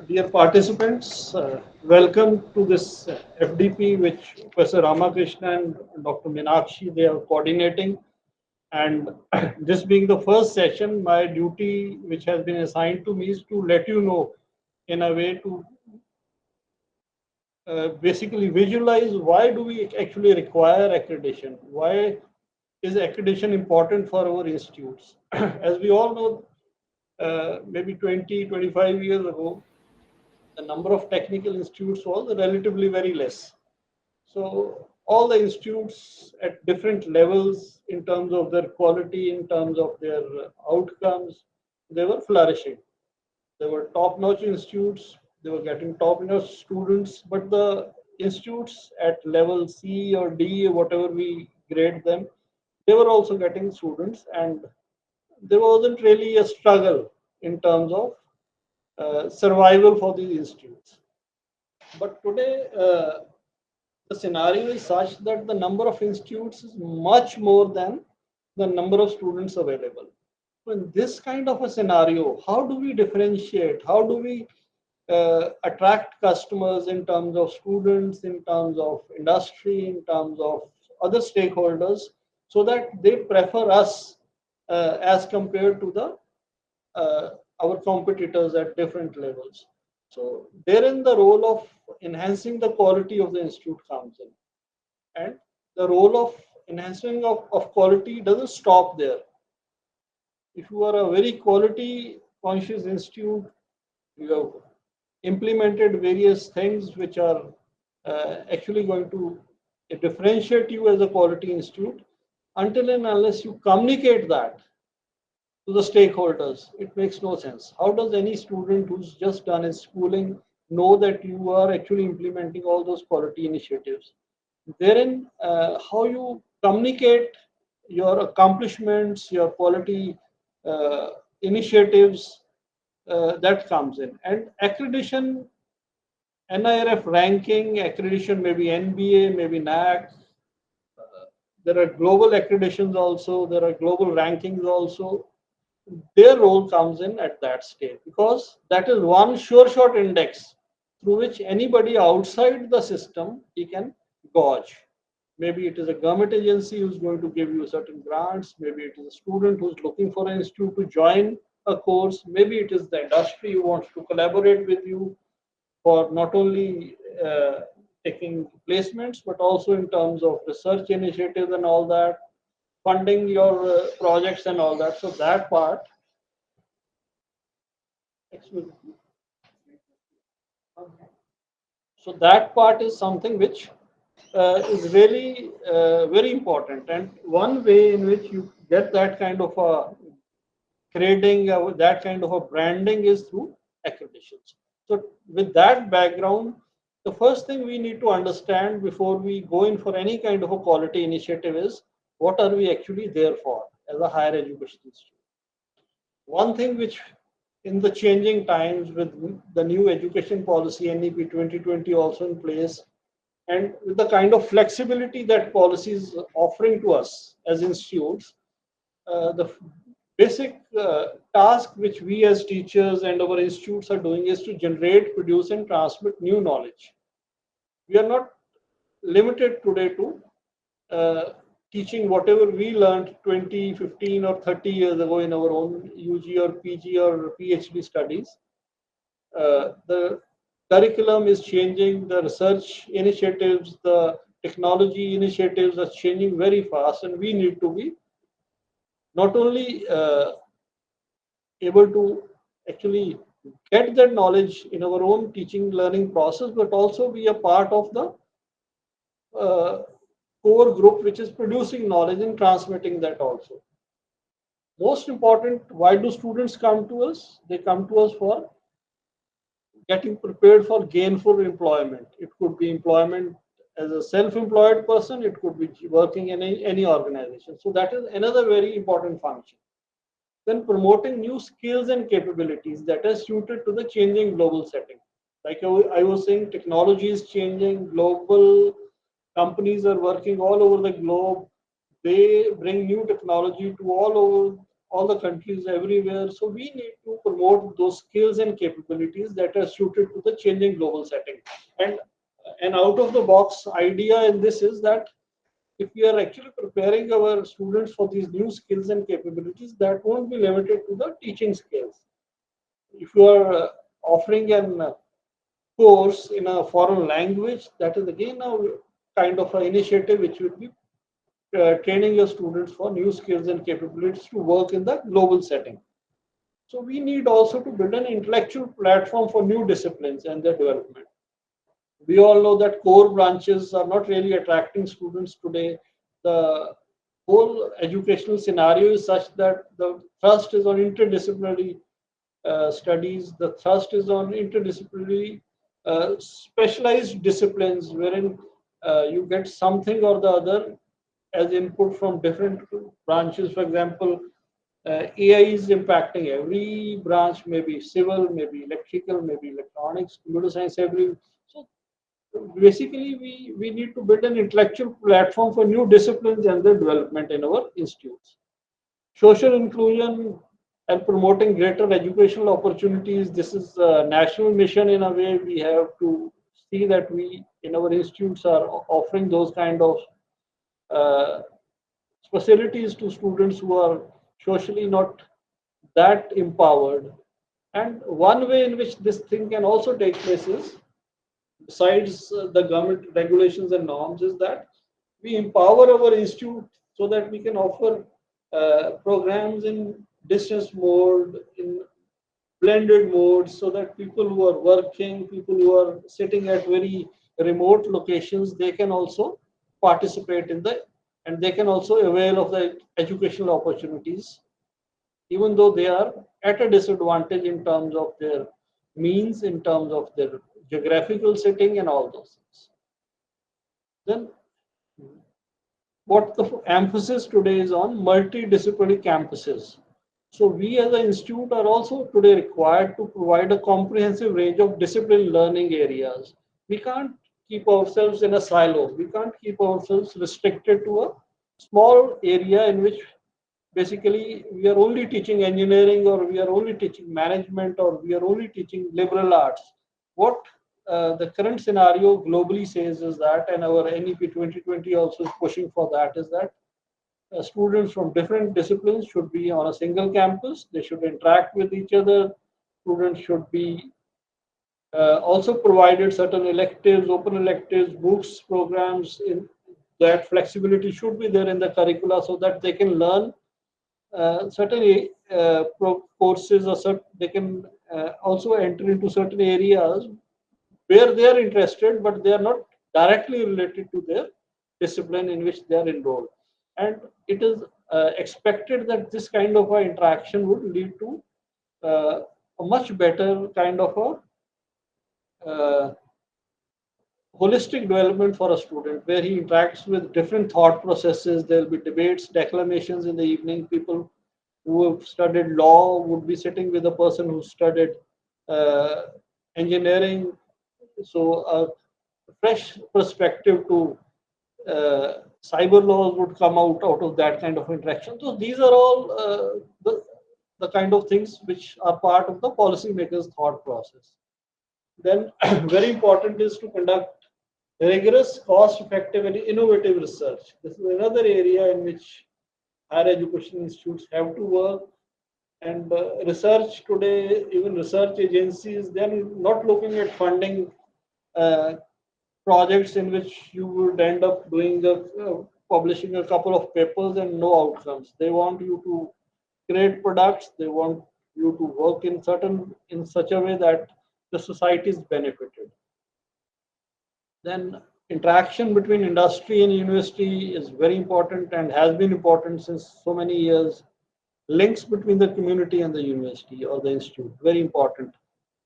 Dear participants, welcome to this FDP which Professor Ramakrishna and Dr. Meenakshi they are coordinating. And this being the first session, my duty which has been assigned to me is to let you know in a way to basically visualize why do we actually require accreditation? Why is accreditation important for our institutes? As we all know, maybe 20, 25 years ago, the number of technical institutes was relatively very less. So all the institutes at different levels in terms of their quality, in terms of their outcomes, they were flourishing. They were top-notch institutes. They were getting top-notch students, but the institutes at level C or D, whatever we grade them, they were also getting students, and there wasn't really a struggle in terms of survival for these institutes. But today, the scenario is such that the number of institutes is much more than the number of students available. So in this kind of a scenario, how do we differentiate? How do we attract customers in terms of students, in terms of industry, in terms of other stakeholders, so that they prefer us as compared to the our competitors at different levels. So therein the role of enhancing the quality of the institute comes in. And the role of enhancing of quality doesn't stop there. If you are a very quality conscious institute, you have implemented various things which are actually going to differentiate you as a quality institute. Until and unless you communicate that to the stakeholders, it makes no sense. How does any student who's just done his schooling know that you are actually implementing all those quality initiatives? Therein, how you communicate your accomplishments, your quality initiatives, that comes in. And accreditation, NIRF ranking, accreditation, maybe NBA, maybe NAC. There are global accreditations also, there are global rankings also. Their role comes in at that stage because that is one sure shot index through which anybody outside the system he can gauge. Maybe it is a government agency who's going to give you certain grants, maybe it is a student who's looking for an institute to join a course, maybe it is the industry who wants to collaborate with you for not only taking placements but also in terms of research initiatives and all that, funding your projects and all that. So that part, excuse me. So that part is something which is really very important. And one way in which you get that kind of a grading, that kind of a branding is through accreditations. So with that background, the first thing we need to understand before we go in for any kind of a quality initiative is what are we actually there for as a higher education institute. One thing which in the changing times with the new education policy NEP 2020 also in place, and with the kind of flexibility that policy is offering to us as institutes, the basic task which we as teachers and our institutes are doing is to generate, produce, and transmit new knowledge. We are not limited today to uh, teaching whatever we learned 20, 15, or 30 years ago in our own UG or PG or PhD studies. The curriculum is changing, the research initiatives, the technology initiatives are changing very fast, and we need to be not only able to actually get that knowledge in our own teaching learning process, but also be a part of the uh, core group which is producing knowledge and transmitting that also. Most important, why do students come to us? They come to us for getting prepared for gainful employment. It could be employment as a self-employed person, it could be working in any organization. So that is another very important function. Then promoting new skills and capabilities that are suited to the changing global setting. Like I was saying, technology is changing, global companies are working all over the globe. They bring new technology to all over. all the countries everywhere. So we need to promote those skills and capabilities that are suited to the changing global setting. And an out of the box idea in this is that if we are actually preparing our students for these new skills and capabilities, that won't be limited to the teaching skills. If you are offering an course in a foreign language, that is again a kind of an initiative which will be training your students for new skills and capabilities to work in the global setting. So we need also to build an intellectual platform for new disciplines and their development. We all know that core branches are not really attracting students today. The whole educational scenario is such that the thrust is on interdisciplinary studies, the thrust is on interdisciplinary specialized disciplines wherein you get something or the other as input from different branches. For example, AI is impacting every branch, maybe civil, maybe electrical, maybe electronics, computer science, every. So basically, we need to build an intellectual platform for new disciplines and their development in our institutes. Social inclusion and promoting greater educational opportunities. This is a national mission in a way. We have to see that we in our institutes are offering those kind of uh, facilities to students who are socially not that empowered. And one way in which this thing can also take place is, besides the government regulations and norms, is that we empower our institute so that we can offer programs in distance mode, in blended mode, so that people who are working, people who are sitting at very remote locations, they can also participate in the, and they can also avail of the educational opportunities, even though they are at a disadvantage in terms of their means, in terms of their geographical setting, and all those things. Then, what the emphasis today is on multidisciplinary campuses. So we as an institute are also today required to provide a comprehensive range of discipline learning areas. We can't keep ourselves in a silo. We can't keep ourselves restricted to a small area in which basically we are only teaching engineering, or we are only teaching management, or we are only teaching liberal arts. What the current scenario globally says is that, and our NEP 2020 also is pushing for that, is that students from different disciplines should be on a single campus. They should interact with each other. Students should be also provided certain electives, open electives, books, programs. In that flexibility should be there in the curricula so that they can learn certain courses, or they can also enter into certain areas where they are interested, but they are not directly related to their discipline in which they are enrolled. And it is expected that this kind of a interaction would lead to a much better kind of a holistic development for a student, where he interacts with different thought processes. There will be debates, declamations in the evening. People who have studied law would be sitting with a person who studied uh, engineering. So a fresh perspective to cyber laws would come out of that kind of interaction. So these are all the kind of things which are part of the policymakers' thought process. Then, very important is to conduct rigorous, cost-effective, and innovative research. This is another area in which higher education institutes have to work. And research today, even research agencies, they're not looking at funding uh, projects in which you would end up doing publishing a couple of papers and no outcomes. They want you to create products. They want you to work in such a way that the society is benefited. Then interaction between industry and university is very important and has been important since so many years. Links between the community and the university or the institute, very important.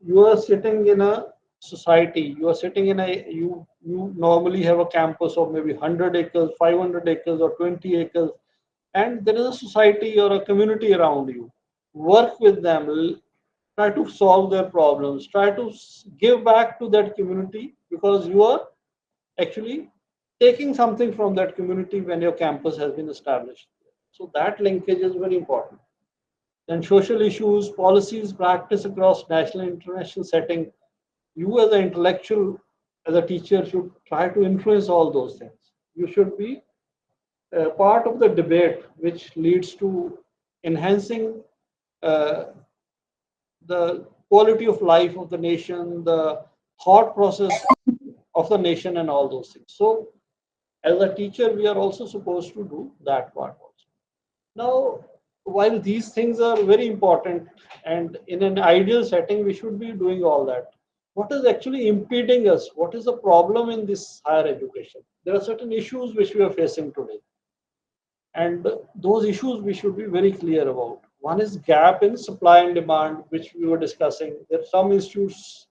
You are sitting in a society, you are sitting in a, you normally have a campus of maybe 100 acres, 500 acres, or 20 acres, and there is a society or a community around you. Work with them, try to solve their problems, try to give back to that community, because you are actually taking something from that community when your campus has been established. So that linkage is very important. Then social issues, policies, practice across national and international setting. You as an intellectual, as a teacher, should try to influence all those things. You should be part of the debate which leads to enhancing uh, the quality of life of the nation, the thought process of the nation, and all those things. So, as a teacher, we are also supposed to do that part also. Now, while these things are very important, and in an ideal setting, we should be doing all that. What is actually impeding us? What is the problem in this higher education? There are certain issues which we are facing today, and those issues we should be very clear about. One is gap in supply and demand, which we were discussing. There are some institutes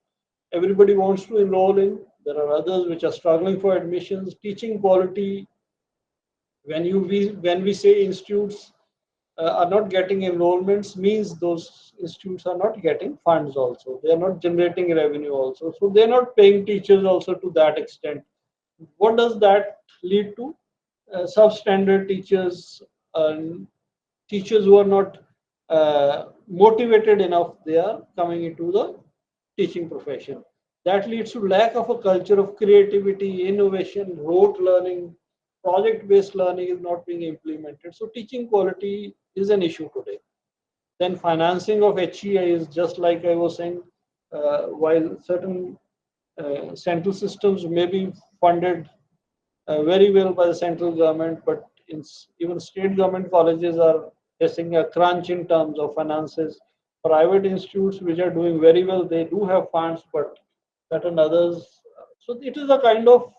everybody wants to enroll in. There are others which are struggling for admissions. Teaching quality, when we say institutes are not getting enrollments, means those institutes are not getting funds also. They are not generating revenue also. So they are not paying teachers also to that extent. What does that lead to? Substandard teachers, teachers who are not motivated enough, they are coming into the teaching profession. That leads to lack of a culture of creativity, innovation, rote learning, project-based learning is not being implemented. So teaching quality is an issue today. Then financing of HEI is just like I was saying, while certain central systems may be funded very well by the central government, but even state government colleges are facing a crunch in terms of finances. Private institutes which are doing very well, they do have funds, but certain others. So it is a kind of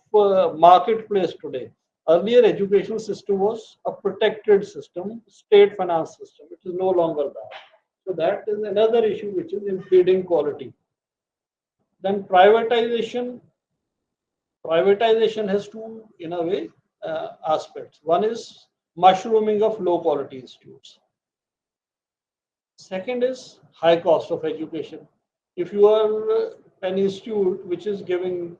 marketplace today. Earlier education system was a protected system, state finance system. It is no longer that. So that is another issue which is impeding quality. Then privatization has two, in a way, aspects. One is mushrooming of low quality institutes. Second is high cost of education. If you are an institute which is giving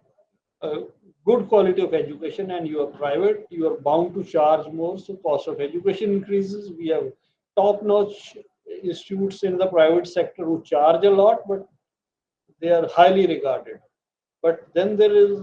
a good quality of education and you are private, you are bound to charge more, so cost of education increases. We have top notch institutes in the private sector who charge a lot, but they are highly regarded. But then there is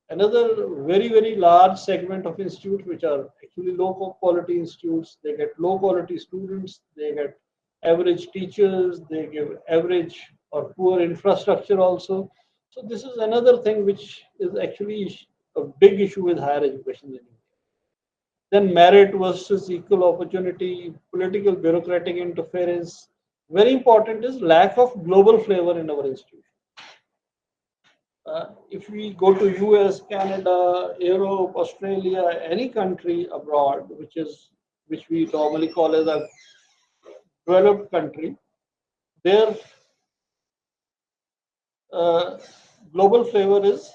another very large segment of institutes which are actually low quality institutes. They get low quality students, they get average teachers, they give average or poor infrastructure also. So this is another thing which is actually a big issue with higher education in India. Then merit versus equal opportunity, political bureaucratic interference. Very important is lack of global flavor in our institution. If we go to US, Canada, Europe, Australia, any country abroad, which we normally call as a developed country, their uh, global flavor is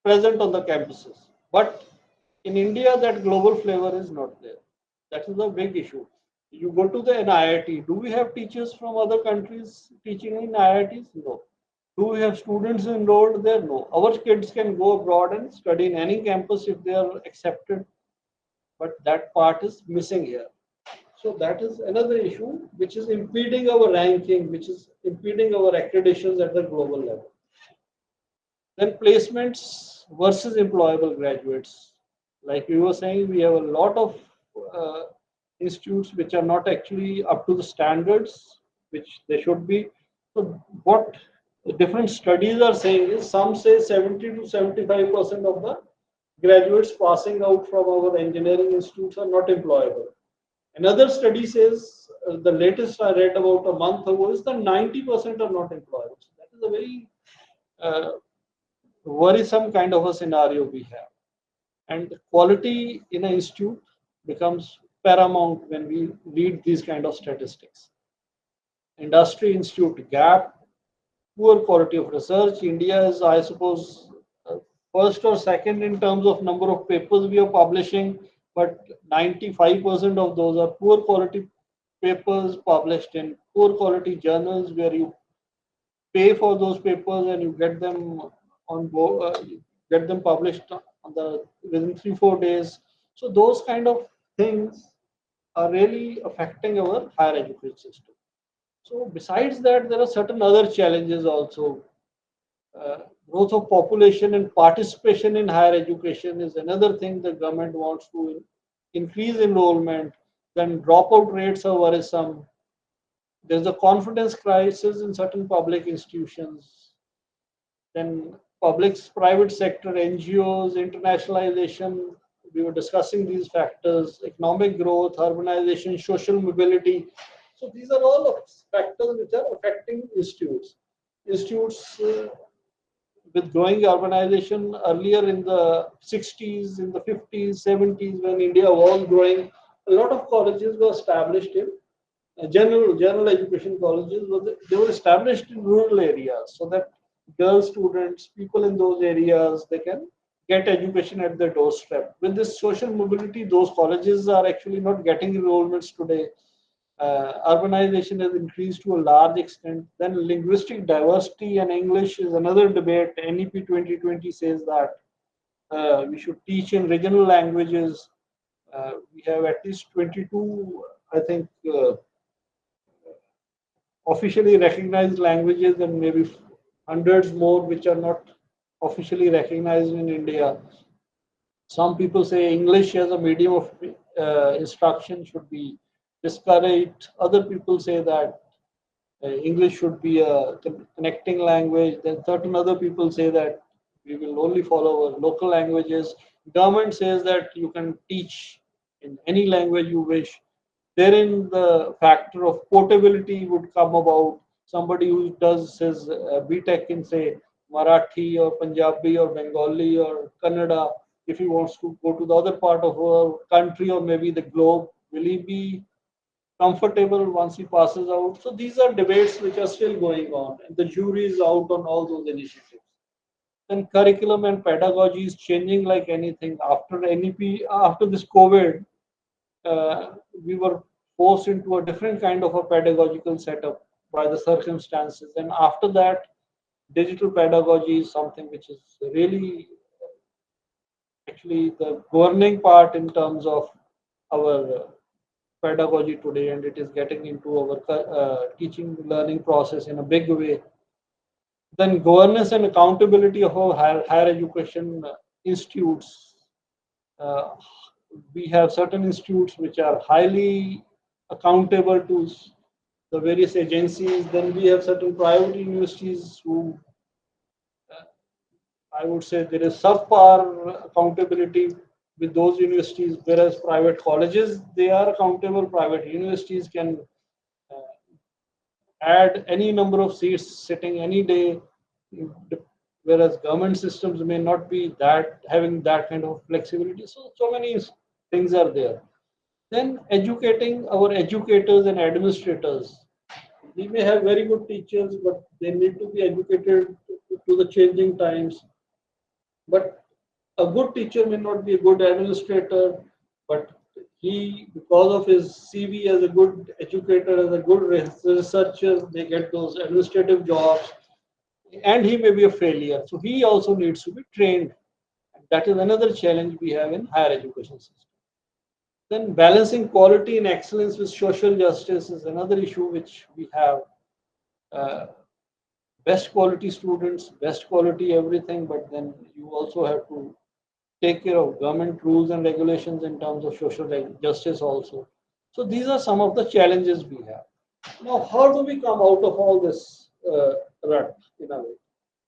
present on the campuses. But in India, that global flavor is not there. That is a big issue. You go to the NIIT. Do we have teachers from other countries teaching in IITs? No. Do we have students enrolled there? No. Our kids can go abroad and study in any campus if they are accepted, but that part is missing here. So that is another issue which is impeding our ranking, which is impeding our accreditations at the global level. Then placements versus employable graduates. Like we were saying, we have a lot of uh, institutes which are not actually up to the standards which they should be. So what different studies are saying is some say 70 to 75% of the graduates passing out from our engineering institutes are not employable. Another study says, the latest I read about a month ago, is that 90% are not employable. So that is a very uh, worrisome kind of a scenario we have. And quality in an institute becomes paramount when we read these kind of statistics. Industry institute gap, poor quality of research. India is, I suppose, first or second in terms of number of papers we are publishing, but 95% of those are poor quality papers published in poor quality journals where you pay for those papers and you get them on board, get them published on the within 3 4 days. So those kind of things are really affecting our higher education system. So besides that, there are certain other challenges also. Uh, Growth of population and participation in higher education is another thing the government wants to increase enrollment. Then dropout rates are worrisome. There's a confidence crisis in certain public institutions. Then public private sector, NGOs, internationalization. We were discussing these factors, economic growth, urbanization, social mobility. So these are all of factors which are affecting institutes. Institutes with growing urbanization earlier in the 60s, in the 50s, 70s, when India was growing, a lot of colleges were established in general education colleges. They were established in rural areas so that girl students, people in those areas, they can get education at their doorstep. With this social mobility, those colleges are actually not getting enrollments today. Urbanization has increased to a large extent. Then linguistic diversity and English is another debate. NEP 2020 says that we should teach in regional languages. We have at least 22, I think, officially recognized languages and maybe hundreds more which are not officially recognized in India. Some people say English as a medium of instruction should be discouraged. Other people say that English should be a connecting language. Then certain other people say that we will only follow our local languages. Government says that you can teach in any language you wish. Therein, the factor of portability would come about. Somebody who does his BTech in, say, Marathi or Punjabi or Bengali or Kannada, if he wants to go to the other part of our country or maybe the globe, will he be comfortable once he passes out? So these are debates which are still going on, and the jury is out on all those initiatives. Then curriculum and pedagogy is changing like anything. After NEP, after this COVID, we were forced into a different kind of a pedagogical setup by the circumstances. And after that, digital pedagogy is something which is really actually the governing part in terms of our pedagogy today, and it is getting into our teaching learning process in a big way. Then governance and accountability of our higher education institutes. Uh, we have certain institutes which are highly accountable to the various agencies. Then we have certain private universities who, uh, I would say, there is subpar accountability with those universities, whereas private colleges, they are accountable. Private universities can uh, add any number of seats sitting any day, whereas government systems may not be that having that kind of flexibility. So many things are there. Then educating our educators and administrators. We may have very good teachers, but they need to be educated to the changing times. But a good teacher may not be a good administrator, but he, because of his CV as a good educator, as a good researcher, they get those administrative jobs, and he may be a failure. So he also needs to be trained. That is another challenge we have in higher education system. Then balancing quality and excellence with social justice is another issue which we have. Uh, Best quality students, best quality everything, but then you also have to take care of government rules and regulations in terms of social justice also. So these are some of the challenges we have. Now, how do we come out of all this rut in a way?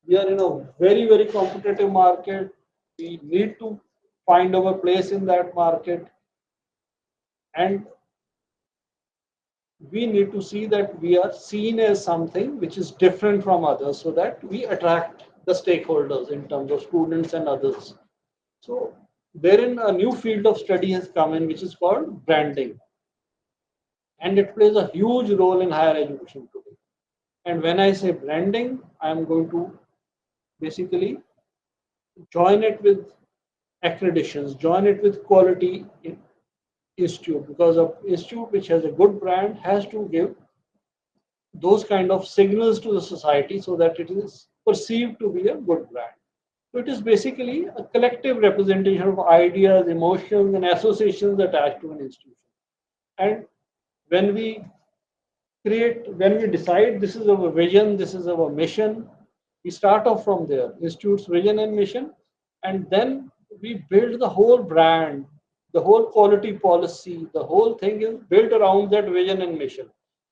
We are in a very competitive market. We need to find our place in that market, and we need to see that we are seen as something which is different from others so that we attract the stakeholders in terms of students and others. So therein a new field of study has come in which is called branding, and it plays a huge role in higher education today. And when I say branding, I am going to basically join it with accreditations, join it with quality institute, because an institute which has a good brand has to give those kind of signals to the society so that it is perceived to be a good brand. So it is basically a collective representation of ideas, emotions, and associations attached to an institution. And when we when we decide this is our vision, this is our mission, we start off from there, institute's vision and mission, and then we build the whole brand, the whole quality policy, the whole thing is built around that vision and mission.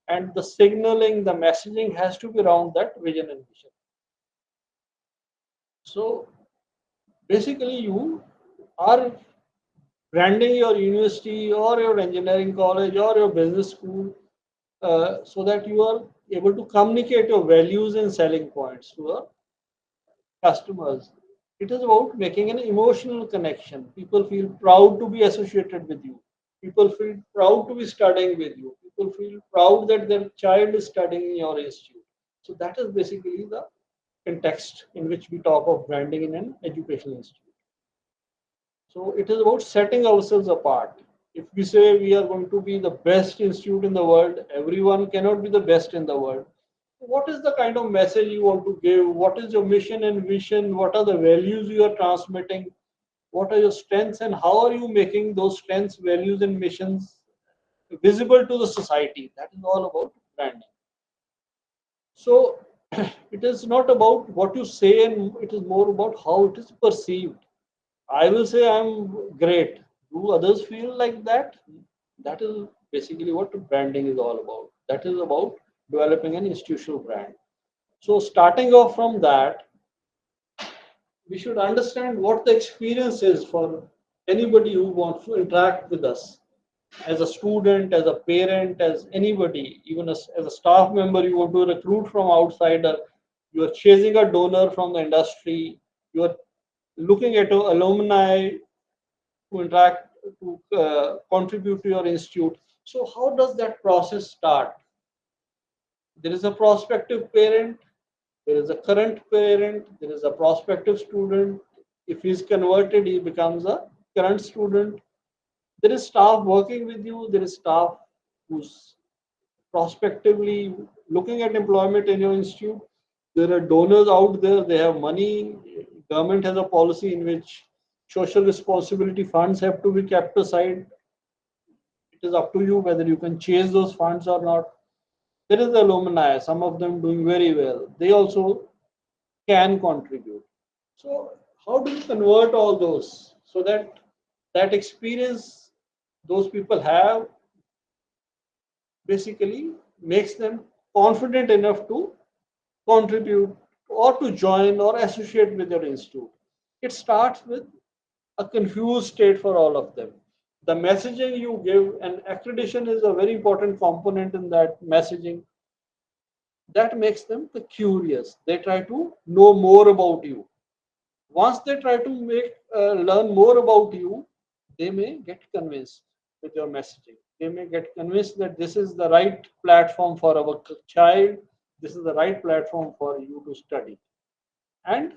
And the signaling, the messaging has to be around that vision and mission. So basically, you are branding your university or your engineering college or your business school so that you are able to communicate your values and selling points to the customers. It is about making an emotional connection. People feel proud to be associated with you. People feel proud to be studying with you. People feel proud that their child is studying in your institute. So that is basically the context in which we talk of branding in an educational institute. So it is about setting ourselves apart. If we say we are going to be the best institute in the world, everyone cannot be the best in the world. What is the kind of message you want to give? What is your mission and vision? What are the values you are transmitting? What are your strengths and how are you making those strengths, values, and missions visible to the society? That is all about branding. So it is not about what you say, and it is more about how it is perceived. I will say I'm great. Do others feel like that? That is basically what branding is all about. That is about developing an institutional brand. So, starting off from that, we should understand what the experience is for anybody who wants to interact with us as a student, as a parent, as anybody, even as a staff member, you want to recruit from outsider, you are chasing a donor from the industry, you are looking at alumni to interact, to contribute to your institute. So, how does that process start? There is a prospective parent, there is a current parent, there is a prospective student. If he is converted, he becomes a current student. There is staff working with you, there is staff who's prospectively looking at employment in your institute. There are donors out there, they have money. Government has a policy in which social responsibility funds have to be kept aside. It is up to you whether you can chase those funds or not. There is the alumni, some of them doing very well. They also can contribute. So, how do you convert all those so that that experience those people have basically makes them confident enough to contribute or to join or associate with your institute? It starts with a confused state for all of them. The messaging you give, and accreditation is a very important component in that messaging, that makes them curious. They try to know more about you. Once they try to learn more about you, they may get convinced with your messaging. They may get convinced that this is the right platform for our child. This is the right platform for you to study. And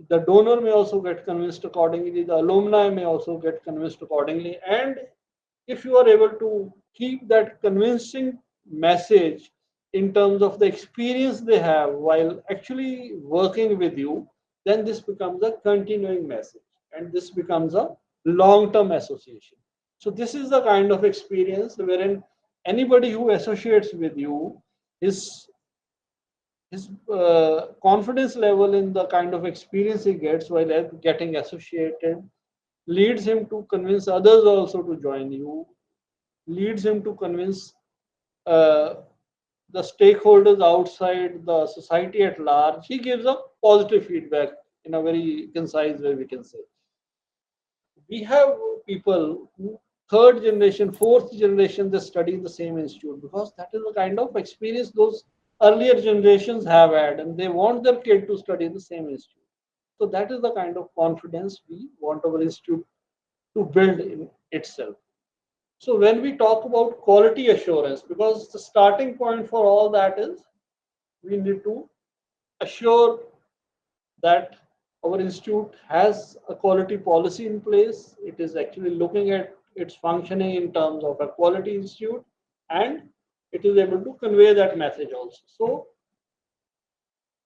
the donor may also get convinced accordingly. The alumni may also get convinced accordingly. And if you are able to keep that convincing message in terms of the experience they have while actually working with you, then this becomes a continuing message and this becomes a long term association. So, this is the kind of experience wherein anybody who associates with you, his his confidence level in the kind of experience he gets while getting associated leads him to convince others also to join you, leads him to convince uh, the stakeholders outside the society at large. He gives a positive feedback in a very concise way, we can say. We have people who third generation, fourth generation, they study in the same institute because that is the kind of experience those earlier generations have had, and they want their kid to study in the same institute. So that is the kind of confidence we want our institute to build in itself. So when we talk about quality assurance, because the starting point for all that is we need to assure that our institute has a quality policy in place. It is actually looking at its functioning in terms of a quality institute, and it is able to convey that message also. So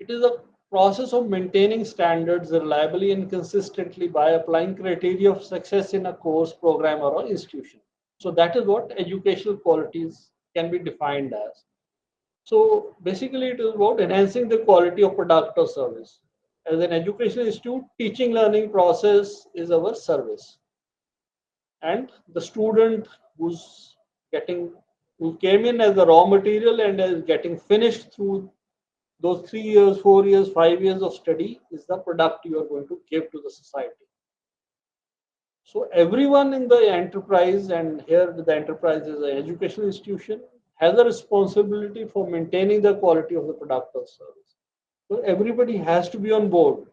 it is a process of maintaining standards reliably and consistently by applying criteria of success in a course, program, or an institution. So that is what educational qualities can be defined as. So basically, it is about enhancing the quality of product or service. As an educational institute, teaching learning process is our service, and the student who's getting who came in as the raw material and is getting finished through those 3 years, 4 years, 5 years of study is the product you are going to give to the society. So everyone in the enterprise, and here the enterprise is an educational institution, has a responsibility for maintaining the quality of the product or service. So everybody has to be on board.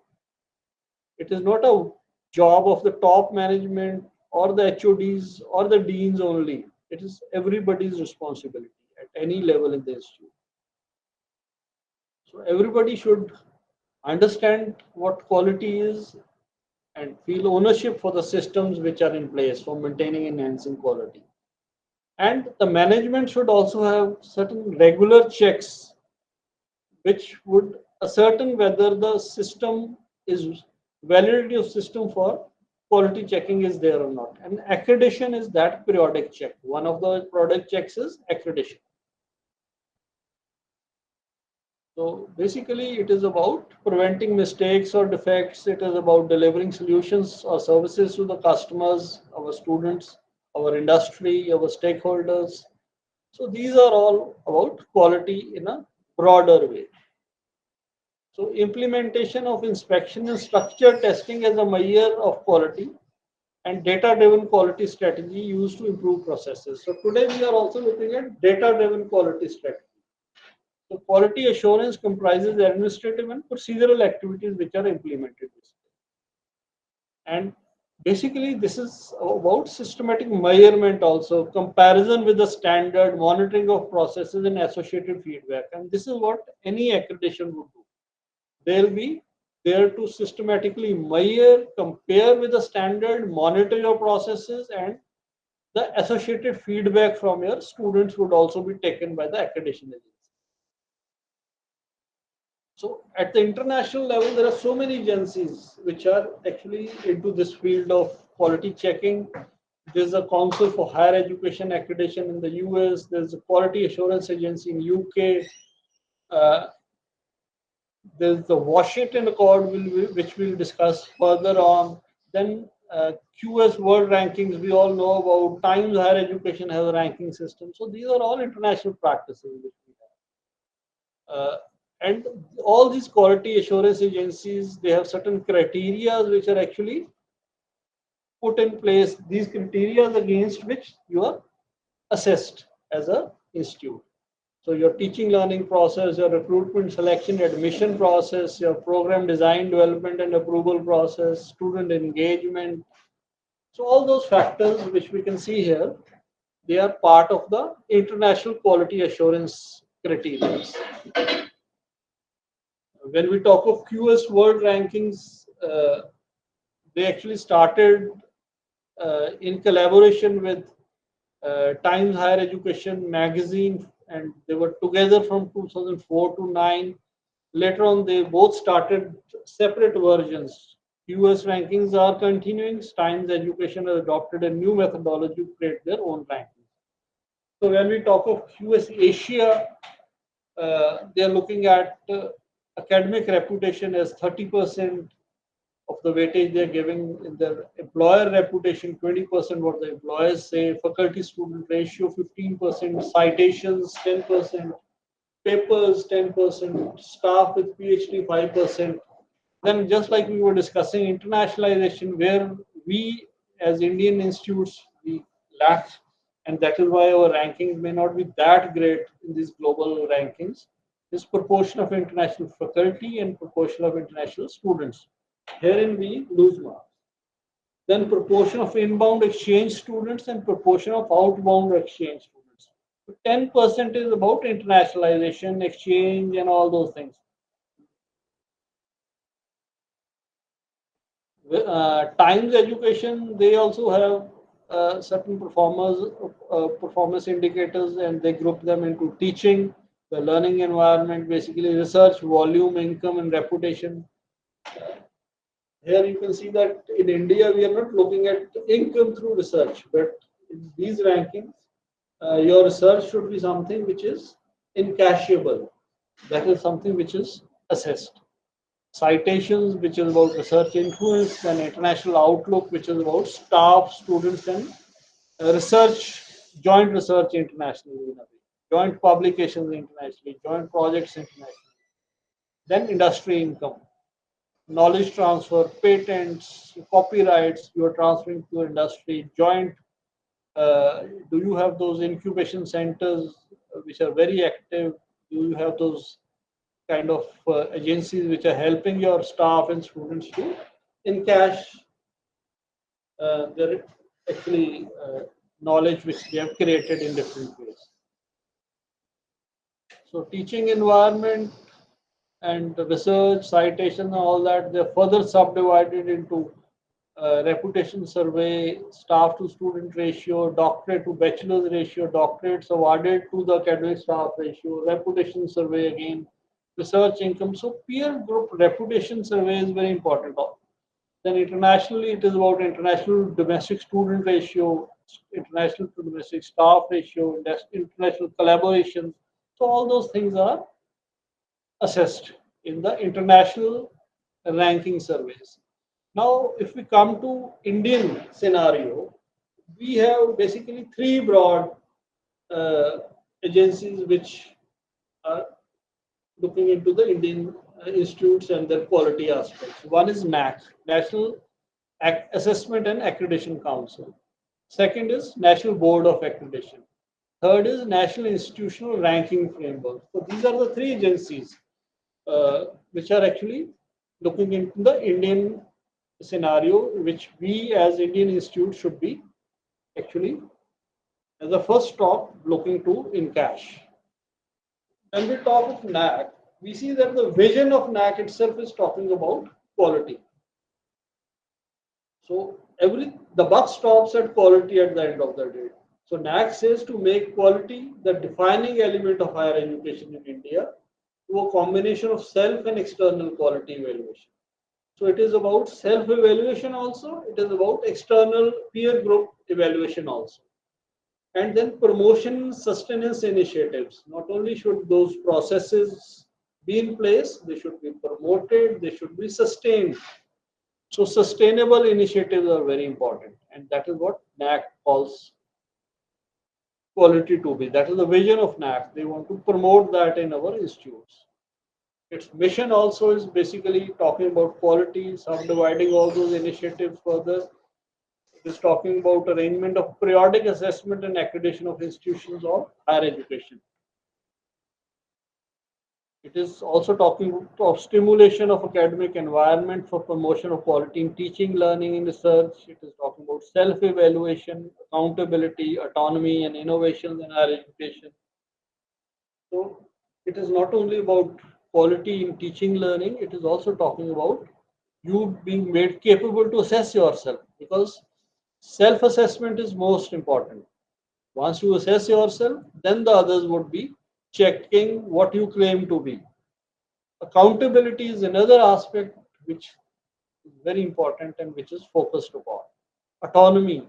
It is not a job of the top management or the HODs or the deans only. It is everybody's responsibility at any level in the institute. So everybody should understand what quality is and feel ownership for the systems which are in place for maintaining and enhancing quality. And the management should also have certain regular checks which would ascertain whether the system is validity of system for quality checking is there or not. And accreditation is that periodic check. One of the periodic checks is accreditation. So basically, it is about preventing mistakes or defects. It is about delivering solutions or services to the customers, our students, our industry, our stakeholders. So these are all about quality in a broader way. So implementation of inspection and structure testing as a measure of quality and data-driven quality strategy used to improve processes. So today we are also looking at data-driven quality strategy. So quality assurance comprises administrative and procedural activities which are implemented. And basically this is about systematic measurement also, comparison with the standard, monitoring of processes and associated feedback. And this is what any accreditation would do. They'll be there to systematically measure, compare with the standard, monitor your processes, and the associated feedback from your students would also be taken by the accreditation agency. So at the international level, there are so many agencies which are actually into this field of quality checking. There's a Council for Higher Education Accreditation in the US. There's a Quality Assurance Agency in UK. Uh, there's the Washington Accord, which we'll discuss further on. Then QS World Rankings, we all know about. Times Higher Education has a ranking system. So these are all international practices which we have. And all these quality assurance agencies, they have certain criteria which are actually put in place. These criteria against which you are assessed as a institute. So your teaching learning process, your recruitment selection admission process, your program design development and approval process, student engagement. So all those factors which we can see here, they are part of the international quality assurance criteria. When we talk of QS World Rankings, they actually started in collaboration with Times Higher Education magazine, and they were together from 2004 to 9. Later on, they both started separate versions. QS rankings are continuing. Times Education has adopted a new methodology to create their own rankings. So when we talk of QS Asia, they are looking at academic reputation as 30% of the weightage they're giving in their employer reputation, 20% what the employers say, faculty student ratio 15%, citations 10%, papers 10%, staff with PhD 5%. Then just like we were discussing internationalization, where we as Indian institutes, we lack, and that is why our rankings may not be that great in these global rankings, is proportion of international faculty and proportion of international students. Herein we lose marks. Then proportion of inbound exchange students and proportion of outbound exchange students. So 10% is about internationalization, exchange, and all those things. Times Education, they also have certain performance indicators, and they group them into teaching, the learning environment, basically research, volume, income, and reputation. Here you can see that in India we are not looking at income through research, but in these rankings, your research should be something which is incashable. That is something which is assessed. Citations, which is about research influence, and international outlook, which is about staff, students, and research, joint research internationally, joint publications internationally, joint projects internationally. Then industry income, knowledge transfer, patents, copyrights, you are transferring to industry, joint. Do you have those incubation centers which are very active? Do you have those kind of agencies which are helping your staff and students to encash their actually knowledge which they have created in different ways? So teaching environment and research, citation, and all that, they're further subdivided into reputation survey, staff to student ratio, doctorate to bachelor's ratio, doctorates awarded to the academic staff ratio, reputation survey again, research income. So peer group reputation survey is very important. Then internationally, it is about international domestic student ratio, international to domestic staff ratio, international collaboration. So all those things are assessed in the international ranking surveys. Now, if we come to Indian scenario, we have basically three broad uh, agencies which are looking into the Indian institutes and their quality aspects. One is NAC, National Assessment and Accreditation Council. Second is National Board of Accreditation. Third is National Institutional Ranking Framework. So these are the three agencies which are actually looking into the Indian scenario, which we as Indian institute should be actually as a first stop looking to in cash. When we talk of NAC, we see that the vision of NAC itself is talking about quality. So the buck stops at quality at the end of the day. So NAC says to make quality the defining element of higher education in India through a combination of self and external quality evaluation. So it is about self-evaluation also, it is about external peer group evaluation also. And then promotion sustenance initiatives. Not only should those processes be in place, they should be promoted, they should be sustained. So sustainable initiatives are very important, and that is what NAC calls quality to be. That is the vision of NAC. They want to promote that in our institutes. Its mission also is basically talking about quality, subdividing all those initiatives further. It is talking about arrangement of periodic assessment and accreditation of institutions of higher education. It is also talking of stimulation of academic environment for promotion of quality in teaching, learning, and research. It is talking about self-evaluation, accountability, autonomy, and innovations in higher education. So it is not only about quality in teaching, learning, it is also talking about you being made capable to assess yourself, because self-assessment is most important. Once you assess yourself, then the others would be checking what you claim to be. Accountability is another aspect which is very important and which is focused upon. Autonomy.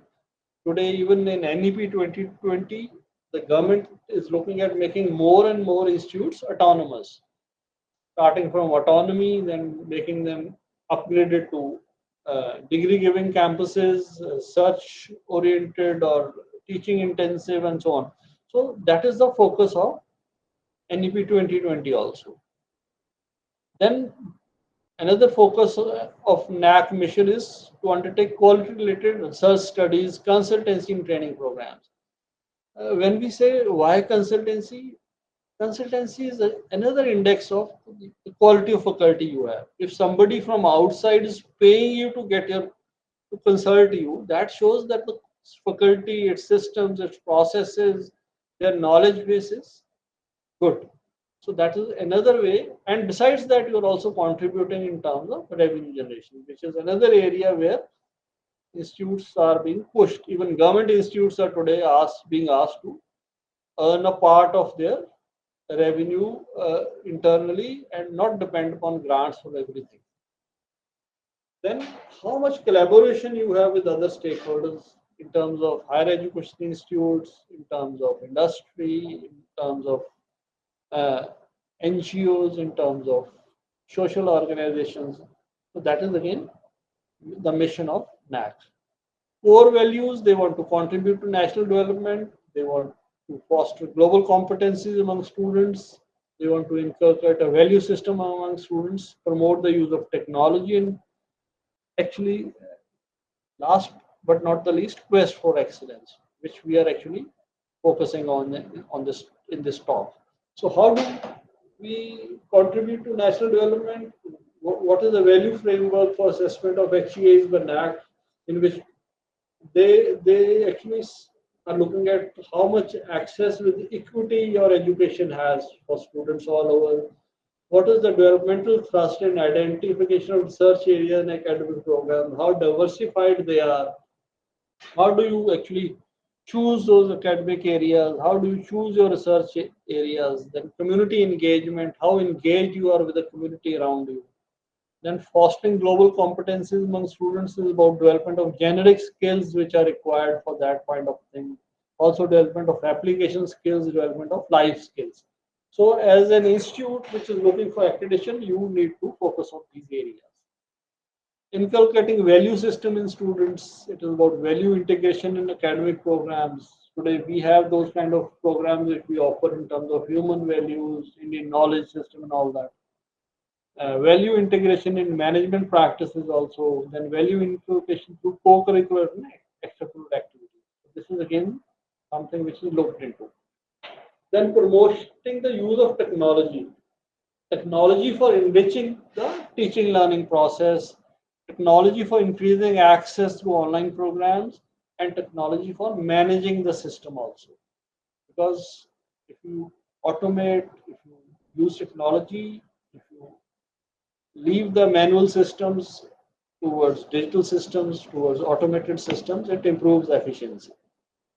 Today, even in NEP 2020, the government is looking at making more and more institutes autonomous, starting from autonomy, then making them upgraded to degree giving campuses, search oriented or teaching intensive, and so on. So, that is the focus of NEP 2020 also. Then another focus of NAC mission is to undertake quality related research studies, consultancy, and training programs. When we say why consultancy, consultancy is another index of the quality of faculty you have. If somebody from outside is paying you to get your to consult you, that shows that the faculty, its systems, its processes, their knowledge base is good. So that is another way. And besides that, you are also contributing in terms of revenue generation, which is another area where institutes are being pushed. Even government institutes are today being asked to earn a part of their revenue internally and not depend upon grants for everything. Then how much collaboration you have with other stakeholders. in terms of higher education institutes, in terms of industry, in terms of uh, NGOs, in terms of social organizations. So that is again the mission of NAC. Core values, they want to contribute to national development, they want to foster global competencies among students, they want to inculcate a value system among students, promote the use of technology, and actually, last but not the least, quest for excellence, which we are actually focusing on this in this talk. So, how do we contribute to national development? What is the value framework for assessment of HEAs by NAC, in which they actually are looking at how much access with equity your education has for students all over. What is the developmental thrust and identification of research areas and academic programs? How diversified they are? How do you actually choose those academic areas? How do you choose your research areas? Then community engagement, how engaged you are with the community around you. Then fostering global competencies among students is about development of generic skills which are required for that kind of thing. Also development of application skills, development of life skills. So as an institute which is looking for accreditation, you need to focus on these areas. Inculcating value system in students, it is about value integration in academic programs. Today we have those kind of programs that we offer in terms of human values, Indian knowledge system and all that. Value integration in management practices also, then value inculcation through co-curricular and extracurricular activities. This is again something which is looked into. Then promoting the use of technology. Technology for enriching the teaching learning process, technology for increasing access through online programs, and technology for managing the system also. Because if you automate, if you use technology, if you leave the manual systems towards digital systems, towards automated systems, it improves efficiency.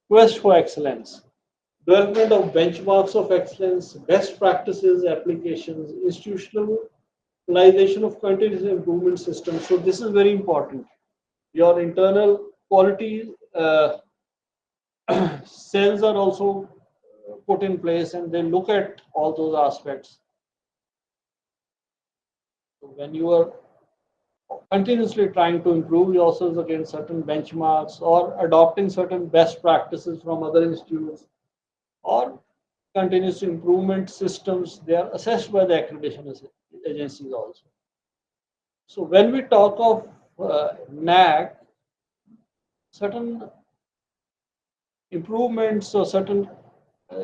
Quest for excellence. Development of benchmarks of excellence, best practices, applications, institutionalization of continuous improvement systems. So this is very important. Your internal quality cells are also put in place and they look at all those aspects. So when you are continuously trying to improve yourselves against certain benchmarks or adopting certain best practices from other institutes or continuous improvement systems, they are assessed by the accreditation agencies also. So when we talk of NAC, certain improvements or certain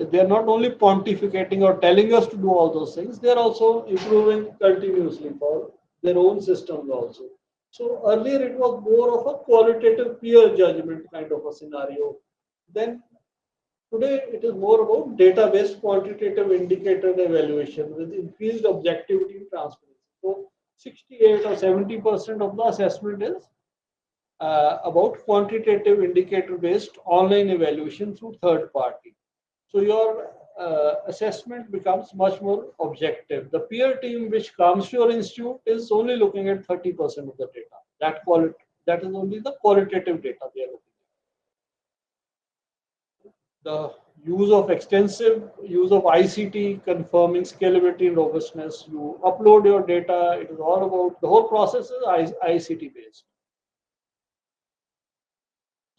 they are not only pontificating or telling us to do all those things, they are also improving continuously for their own systems also. So earlier it was more of a qualitative peer judgment kind of a scenario. Then today it is more about data-based quantitative indicator evaluation with increased objectivity and transparency. So 68 or 70% of the assessment is about quantitative indicator-based online evaluation through third party. So your assessment becomes much more objective. The peer team which comes to your institute is only looking at 30% of the data. That is only the qualitative data they are looking at. The use of extensive use of ICT confirming scalability and robustness. You upload your data. It is all about the whole process is ICT based.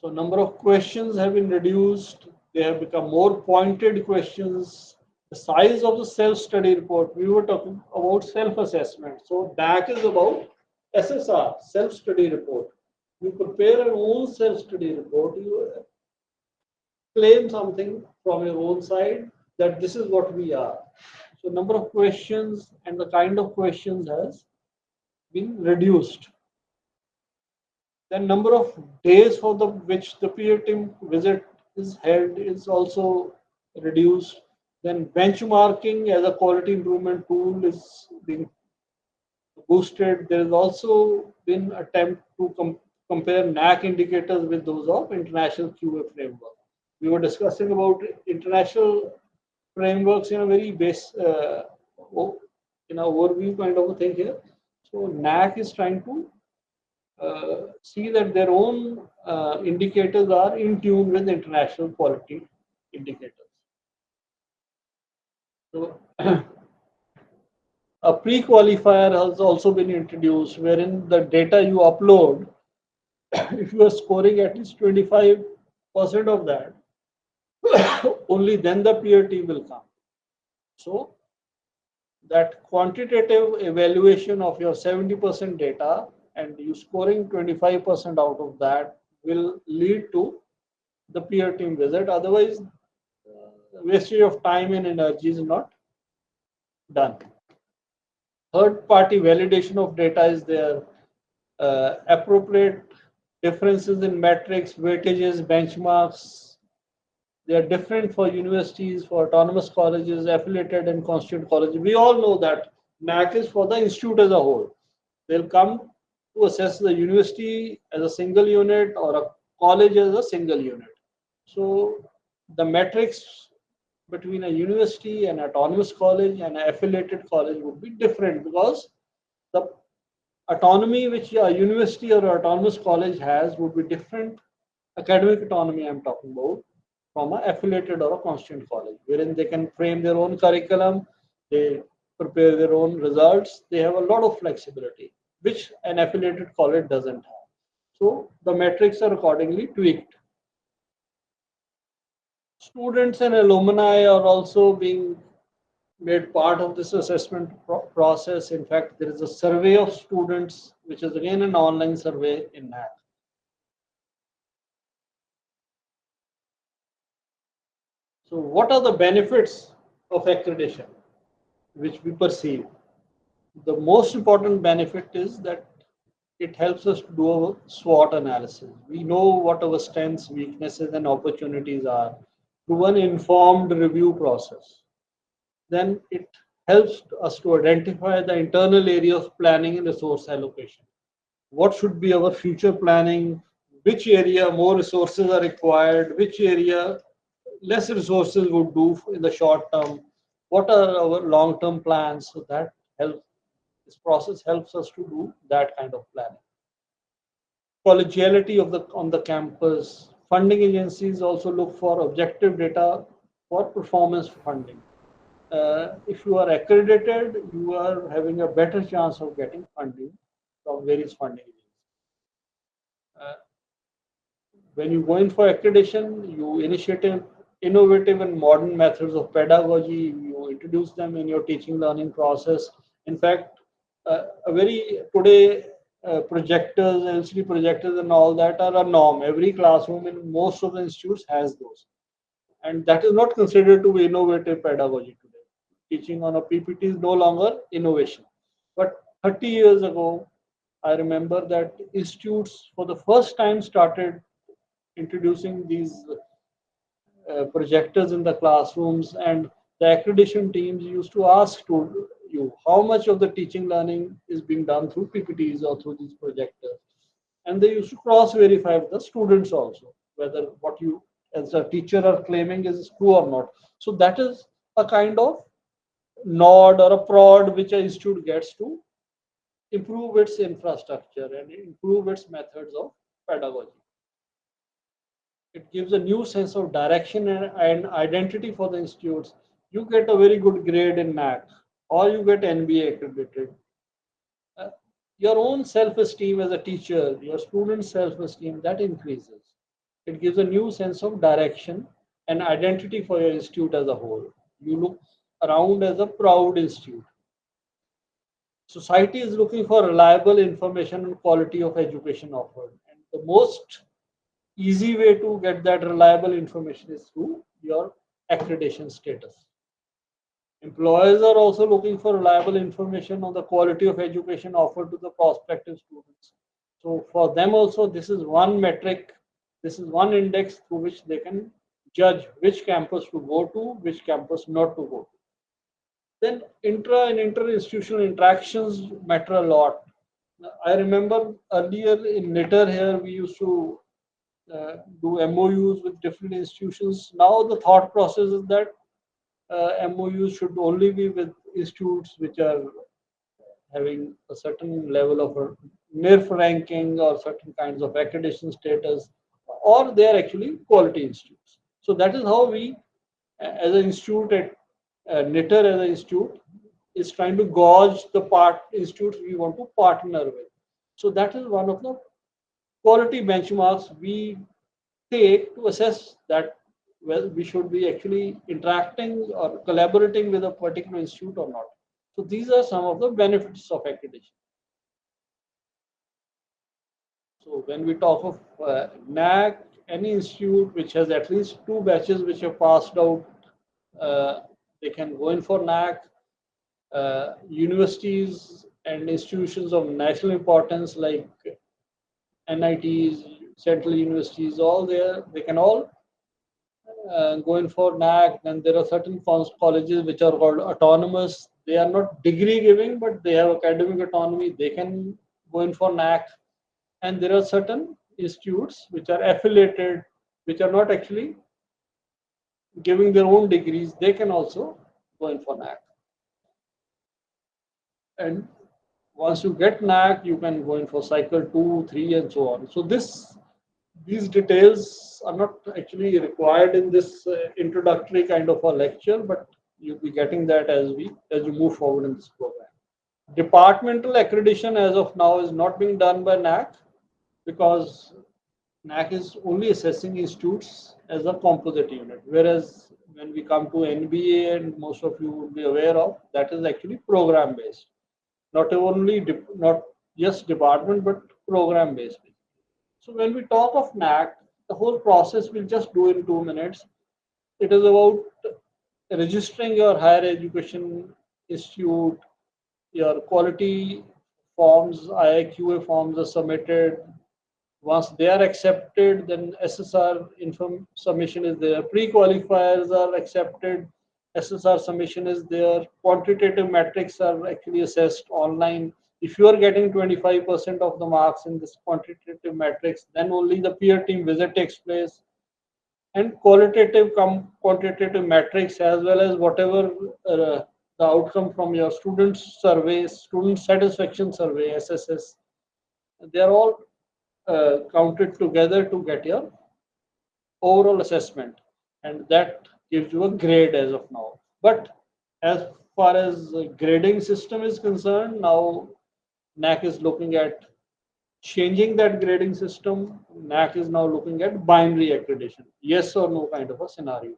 So number of questions have been reduced. They have become more pointed questions. The size of the self-study report, we were talking about self-assessment. So that is about SSR, self-study report. You prepare your own self-study report. You claim something from your own side that this is what we are. So number of questions and the kind of questions has been reduced. Then number of days for the which the peer team visit is held is also reduced. Then benchmarking as a quality improvement tool is being boosted. There has also been attempt to compare NAC indicators with those of international QA framework. We were discussing about international frameworks in a very base in an overview kind of a thing here. So NAC is trying to see that their own indicators are in tune with international quality indicators. So a pre-qualifier has also been introduced wherein the data you upload, if you are scoring at least 25% of that, only then the peer team will come. So that quantitative evaluation of your 70% data and you scoring 25% out of that will lead to the peer team visit. Otherwise, wastage of time and energy is not done. Third party validation of data is there, appropriate differences in metrics, weightages, benchmarks. They are different for universities, for autonomous colleges, affiliated and constituent colleges. We all know that NAC is for the institute as a whole. They'll come to assess the university as a single unit or a college as a single unit. So the metrics between a university, an autonomous college, and an affiliated college would be different because the autonomy which a university or autonomous college has would be different. Academic autonomy I'm talking about from a affiliated or a constituent college, wherein they can frame their own curriculum, they prepare their own results, they have a lot of flexibility, which an affiliated college doesn't have. So the metrics are accordingly tweaked. Students and alumni are also being made part of this assessment process. In fact, there is a survey of students, which is again an online survey in NAC. So, what are the benefits of accreditation, which we perceive? The most important benefit is that it helps us to do a SWOT analysis. We know what our strengths, weaknesses, and opportunities are through an informed review process. Then it helps us to identify the internal area of planning and resource allocation. What should be our future planning? Which area more resources are required? Which area less resources would do in the short term? What are our long term plans? So that helps. This process helps us to do that kind of planning. Collegiality of the on the campus. Funding agencies also look for objective data for performance funding. If you are accredited, you are having a better chance of getting funding from various funding agencies. Uh, when you go in for accreditation, you initiate innovative and modern methods of pedagogy. You introduce them in your teaching learning process. In fact, a very today projectors, LCD projectors, and all that are a norm. Every classroom in most of the institutes has those, and that is not considered to be innovative pedagogy today. Teaching on a PPT is no longer innovation. But 30 years ago, I remember that institutes for the first time started introducing these projectors in the classrooms, and the accreditation teams used to ask to you how much of the teaching learning is being done through PPTs or through these projectors, and they used to cross verify with the students also whether what you as a teacher are claiming is true or not. So that is a kind of nod or a prod which an institute gets to improve its infrastructure and improve its methods of pedagogy. It gives a new sense of direction and identity for the institutes. You get a very good grade in NAC or you get NBA accredited. Uh, your own self-esteem as a teacher, your students' self-esteem, that increases. It gives a new sense of direction and identity for your institute as a whole. You look around as a proud institute. Society is looking for reliable information and quality of education offered. And the most easy way to get that reliable information is through your accreditation status. Employers are also looking for reliable information on the quality of education offered to the prospective students. So for them also, this is one metric, this is one index through which they can judge which campus to go to, which campus not to go to. Then intra and inter-institutional interactions matter a lot. I remember earlier in NITR here, we used to do MOUs with different institutions. Now the thought process is that MOUs should only be with institutes which are having a certain level of NIRF ranking or certain kinds of accreditation status. or they are actually quality institutes. So that is how we, as an institute at Knitter, as an institute, is trying to gauge the part institutes we want to partner with. So that is one of the quality benchmarks we take to assess that well we should be actually interacting or collaborating with a particular institute or not. So these are some of the benefits of accreditation. So when we talk of NAC, any institute which has at least two batches which have passed out, uh, they can go in for NAC. Universities and institutions of national importance like NITs, central universities, all there, they can all go in for NAC. And there are certain colleges which are called autonomous. They are not degree giving, but they have academic autonomy. They can go in for NAC. And there are certain institutes which are affiliated, which are not actually giving their own degrees. They can also go in for NAC. And once you get NAC, you can go in for cycle 2, 3, and so on. So these details are not actually required in this introductory kind of a lecture, but you'll be getting that as you move forward in this program. Departmental accreditation as of now is not being done by NAC because NAC is only assessing institutes as a composite unit, whereas when we come to NBA, and most of you would be aware of, that is actually program based, not only not just department but program based. So when we talk of NAC, the whole process we'll just do in 2 minutes. It is about registering your higher education institute, your quality forms, IIQA forms are submitted. Once they are accepted, then SSR submission is there. Pre-qualifiers are accepted. SSR submission is there. Quantitative metrics are actually assessed online. If you are getting 25% of the marks in this quantitative metrics, then only the peer team visit takes place. And quantitative metrics as well as whatever the outcome from your student surveys, student satisfaction survey, SSS, they are all counted together to get your overall assessment, and that gives you a grade as of now. But as far as grading system is concerned, now NAC is looking at changing that grading system. NAC is now looking at binary accreditation, yes or no kind of a scenario.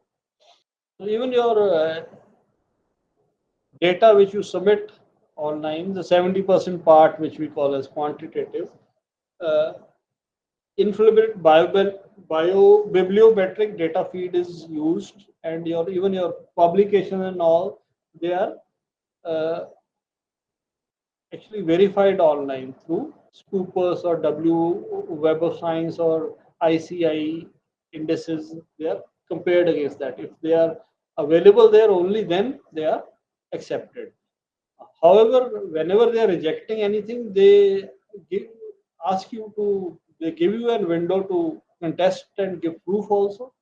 So even your data which you submit online, the 70% part which we call as quantitative, uh, biobibliometric data feed is used, and your even your publication and all, they are uh, actually verified online through Scoopers or Web of Science or ICI indices. They are compared against that. If they are available there, only then they are accepted. However, whenever they are rejecting anything, give, they give you a window to contest and give proof also,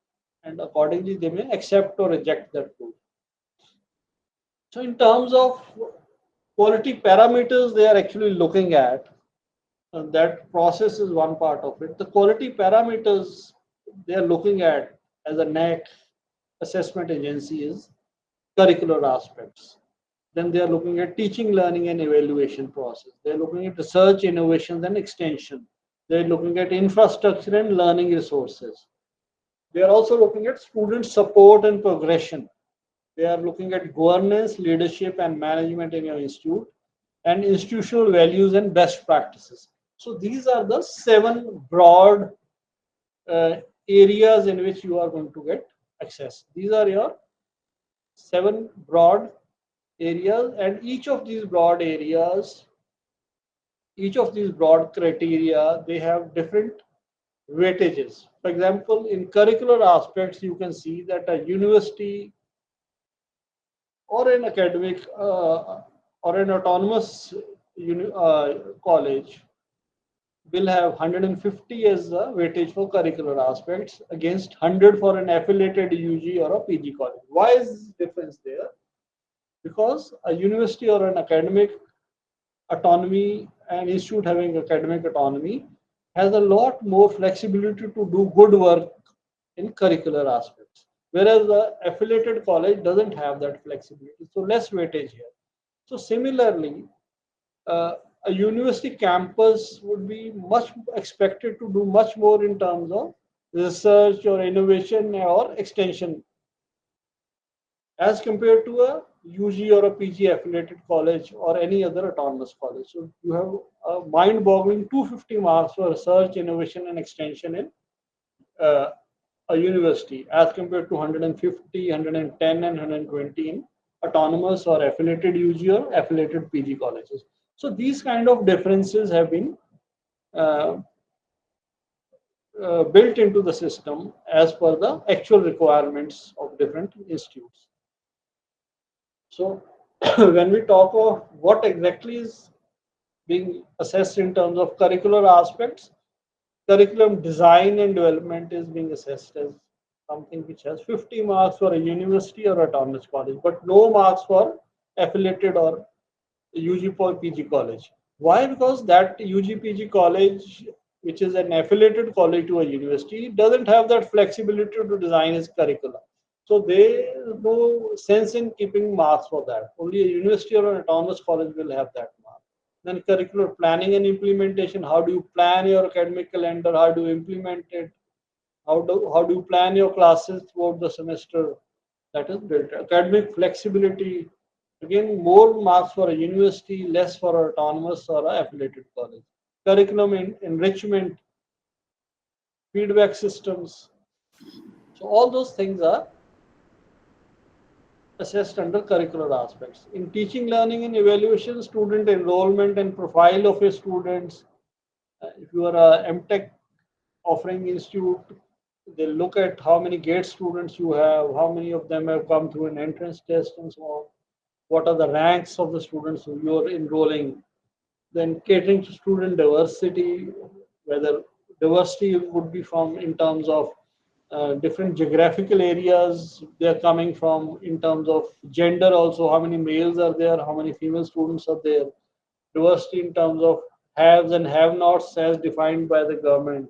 and accordingly they may accept or reject that proof. So, in terms of quality parameters, they are actually looking at, and that process is one part of it. The quality parameters they are looking at as a NAC assessment agency is curricular aspects. Then they are looking at teaching, learning, and evaluation process. They're looking at research, innovations, and extension. They're looking at infrastructure and learning resources. They are also looking at student support and progression. They are looking at governance, leadership, and management in your institute, and institutional values and best practices. So these are the 7 broad areas in which you are going to get access. These are your 7 broad areas, and each of these broad criteria, they have different weightages. For example, in curricular aspects, you can see that a university or an academic or an autonomous college will have 150 as the weightage for curricular aspects against 100 for an affiliated UG or a PG college. Why is the difference there? Because a university or an academic autonomy, an institute having academic autonomy, has a lot more flexibility to do good work in curricular aspects, whereas the affiliated college doesn't have that flexibility. So less weightage here. So similarly, uh, a university campus would be much expected to do much more in terms of research or innovation or extension as compared to a UG or a PG affiliated college or any other autonomous college. So you have a mind-boggling 250 marks for research, innovation, and extension in uh, a university as compared to 150, 110, and 120 in autonomous or affiliated UG or affiliated PG colleges. So these kind of differences have been uh, built into the system as per the actual requirements of different institutes. So when we talk of what exactly is being assessed in terms of curricular aspects, curriculum design and development is being assessed as something which has 50 marks for a university or autonomous college, but no marks for affiliated or UG or PG college. Why? Because that UG PG college, which is an affiliated college to a university, doesn't have that flexibility to design its curricula. So there is no sense in keeping marks for that. Only a university or an autonomous college will have that mark. Then curricular planning and implementation. How do you plan your academic calendar? How do you implement it? How do you plan your classes throughout the semester? That is built. Academic flexibility, again, more marks for a university, less for an autonomous or a affiliated college. Curriculum enrichment, feedback systems. So all those things are assessed under curricular aspects. In teaching, learning, and evaluation, student enrollment and profile of your students. If you are a MTech offering institute, they look at how many GATE students you have, how many of them have come through an entrance test, and so on. What are the ranks of the students who you're enrolling? Then catering to student diversity, whether diversity would be from in terms of different geographical areas they're coming from, in terms of gender also, how many males are there, how many female students are there, diversity in terms of haves and have nots as defined by the government.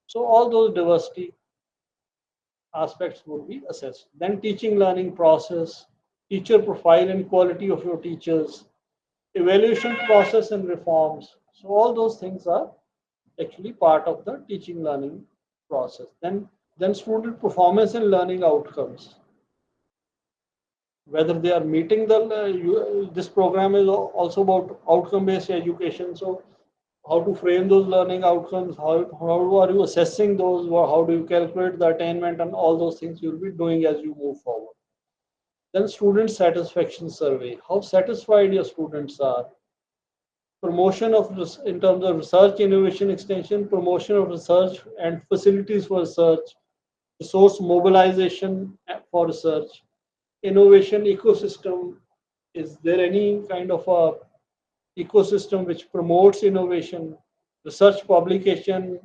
So all those diversity aspects would be assessed. Then teaching learning process, teacher profile and quality of your teachers, evaluation process and reforms. So all those things are actually part of the teaching learning process. Then student performance and learning outcomes, whether they are meeting this program is also about outcome based education. So how to frame those learning outcomes, how are you assessing those, how do you calculate the attainment, and all those things you'll be doing as you move forward. Then student satisfaction survey, how satisfied your students are. Promotion of in terms of research, innovation, extension, promotion of research and facilities for research, resource mobilization for research, innovation ecosystem. Is there any kind of a ecosystem which promotes innovation, research publication,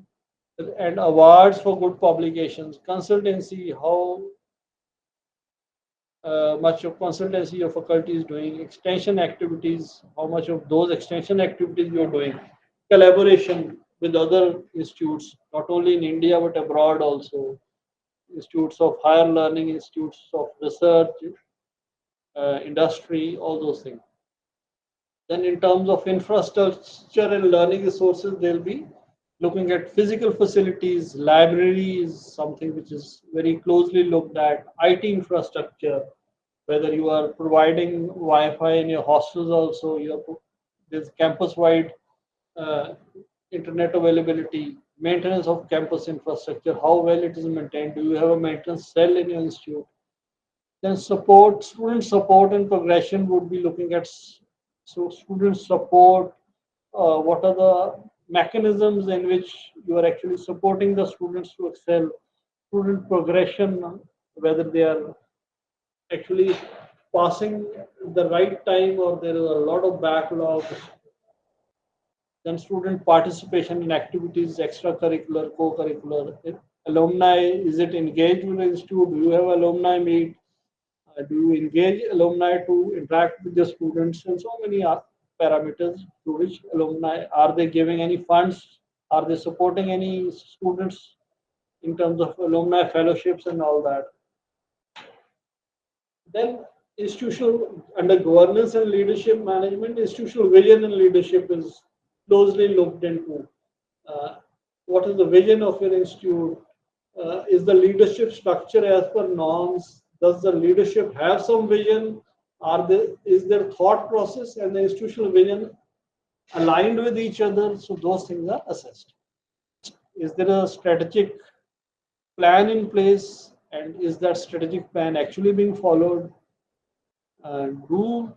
and awards for good publications, consultancy, how much of consultancy your faculty is doing, extension activities, how much of those extension activities you're doing, collaboration with other institutes, not only in India but abroad also, institutes of higher learning, institutes of research, industry, all those things. Then, in terms of infrastructure and learning resources, they'll be looking at physical facilities, libraries, something which is very closely looked at, IT infrastructure, whether you are providing Wi-Fi in your hostels also, there's campus-wide uh, internet availability, maintenance of campus infrastructure, how well it is maintained. Do you have a maintenance cell in your institute? Then student support and progression would be looking at so student support. What are the mechanisms in which you are actually supporting the students to excel? Student progression, whether they are actually passing the right time or there is a lot of backlog. Then student participation in activities, extracurricular, co-curricular. Alumni, is it engaged with the institute? Do you have alumni meet? Do you engage alumni to interact with the students, and so many parameters to which alumni, are they giving any funds Are they supporting any students in terms of alumni fellowships and all that? Then institutional under governance and leadership management, institutional vision and leadership is closely looked into. Uh, what is the vision of your institute? Is the leadership structure as per norms? Does the leadership have some vision? Is their thought process and the institutional vision aligned with each other? So those things are assessed. Is there a strategic plan in place, and is that strategic plan actually being followed? Do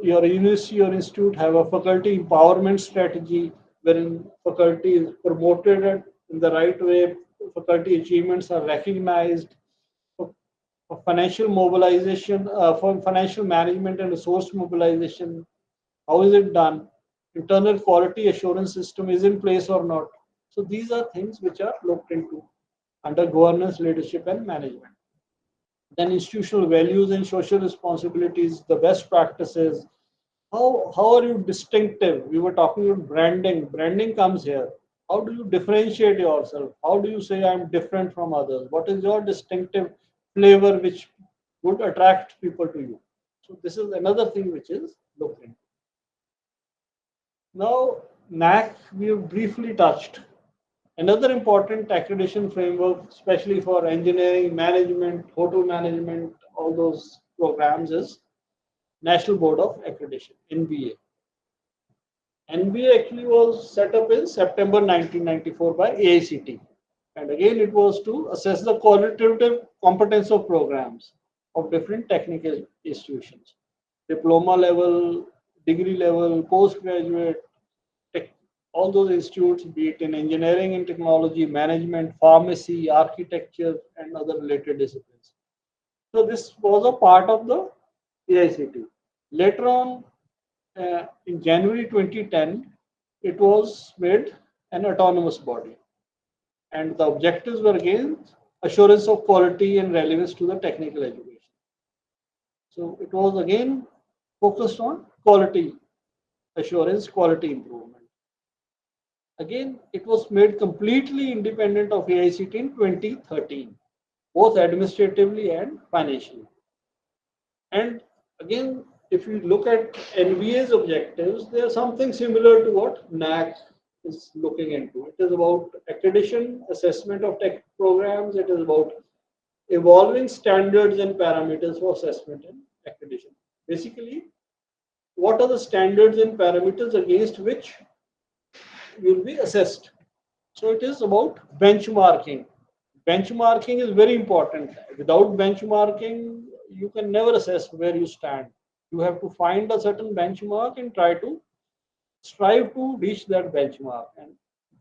your university or institute have a faculty empowerment strategy wherein faculty is promoted in the right way, faculty achievements are recognized, for, for financial mobilization, for financial management and resource mobilization, how is it done? Internal quality assurance system is in place or not? So these are things which are looked into under governance, leadership, and management. Then institutional values and social responsibilities, the best practices. How are you distinctive? We were talking about branding. Branding comes here. How do you differentiate yourself? How do you say I'm different from others? What is your distinctive flavor which would attract people to you? So this is another thing which is looked into. Now, NAC we have briefly touched. Another important accreditation framework, especially for engineering, management, hotel management, all those programs, is National Board of Accreditation, NBA. NBA actually was set up in September 1994 by AICT. And again, it was to assess the qualitative competence of programs of different technical institutions, diploma level, degree level, postgraduate, tech, all those institutes, be it in engineering and technology, management, pharmacy, architecture, and other related disciplines. So this was a part of the AICT. Later on, in January 2010, it was made an autonomous body, and the objectives were again assurance of quality and relevance to the technical education. So it was again focused on quality assurance, quality improvement. Again, it was made completely independent of AICT in 2013, both administratively and financially. And again, if you look at NBA's objectives, they are something similar to what NAC is looking into. It is about accreditation, assessment of tech programs. It is about evolving standards and parameters for assessment and accreditation. Basically, what are the standards and parameters against which you will be assessed? So it is about benchmarking. Benchmarking is very important. Without benchmarking, you can never assess where you stand. You have to find a certain benchmark and try to strive to reach that benchmark. And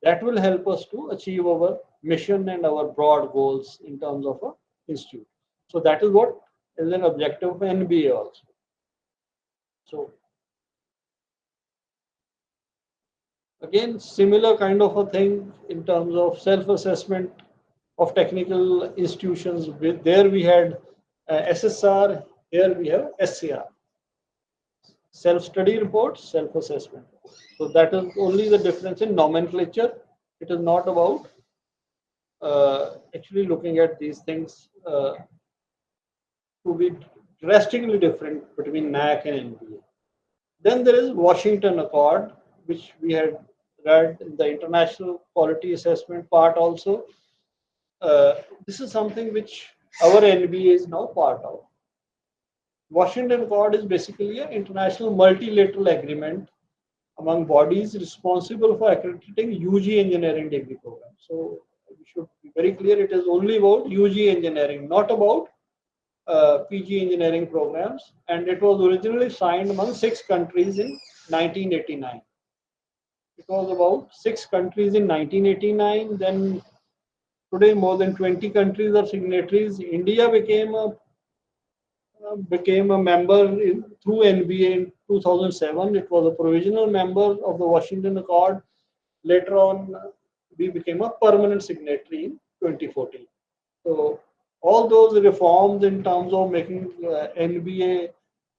that will help us to achieve our mission and our broad goals in terms of a institute. So that is what is an objective of NBA also. So again, similar kind of a thing in terms of self-assessment of technical institutions. There we had SSR, here we have SCR, self-study reports, self-assessment. So that is only the difference in nomenclature. It is not about actually looking at these things to be drastically different between NAC and NBA. Then there is Washington Accord, which we had read in the international quality assessment part also. This is something which our NBA is now part of. Washington Accord is basically an international multilateral agreement among bodies responsible for accrediting UG engineering degree programs. So we should be very clear, it is only about UG engineering, not about PG engineering programs. And it was originally signed among 6 countries in 1989. It was about 6 countries in 1989. Then today, more than 20 countries are signatories. India became a member through NBA in 2007. It was a provisional member of the Washington Accord. Later on, we became a permanent signatory in 2014. So all those reforms in terms of making NBA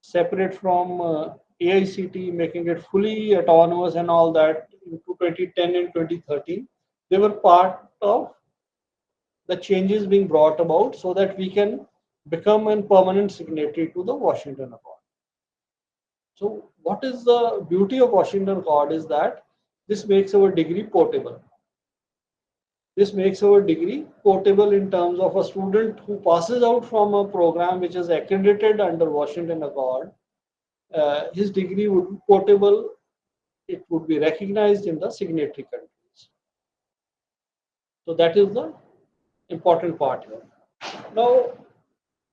separate from AICT, making it fully autonomous and all that into 2010 and 2013. They were part of the changes being brought about so that we can become a permanent signatory to the Washington Accord. So, what is the beauty of Washington Accord is that this makes our degree portable. This makes our degree portable in terms of a student who passes out from a program which is accredited under Washington Accord. His degree would be portable. It would be recognized in the signatory countries. So that is the important part here. Now,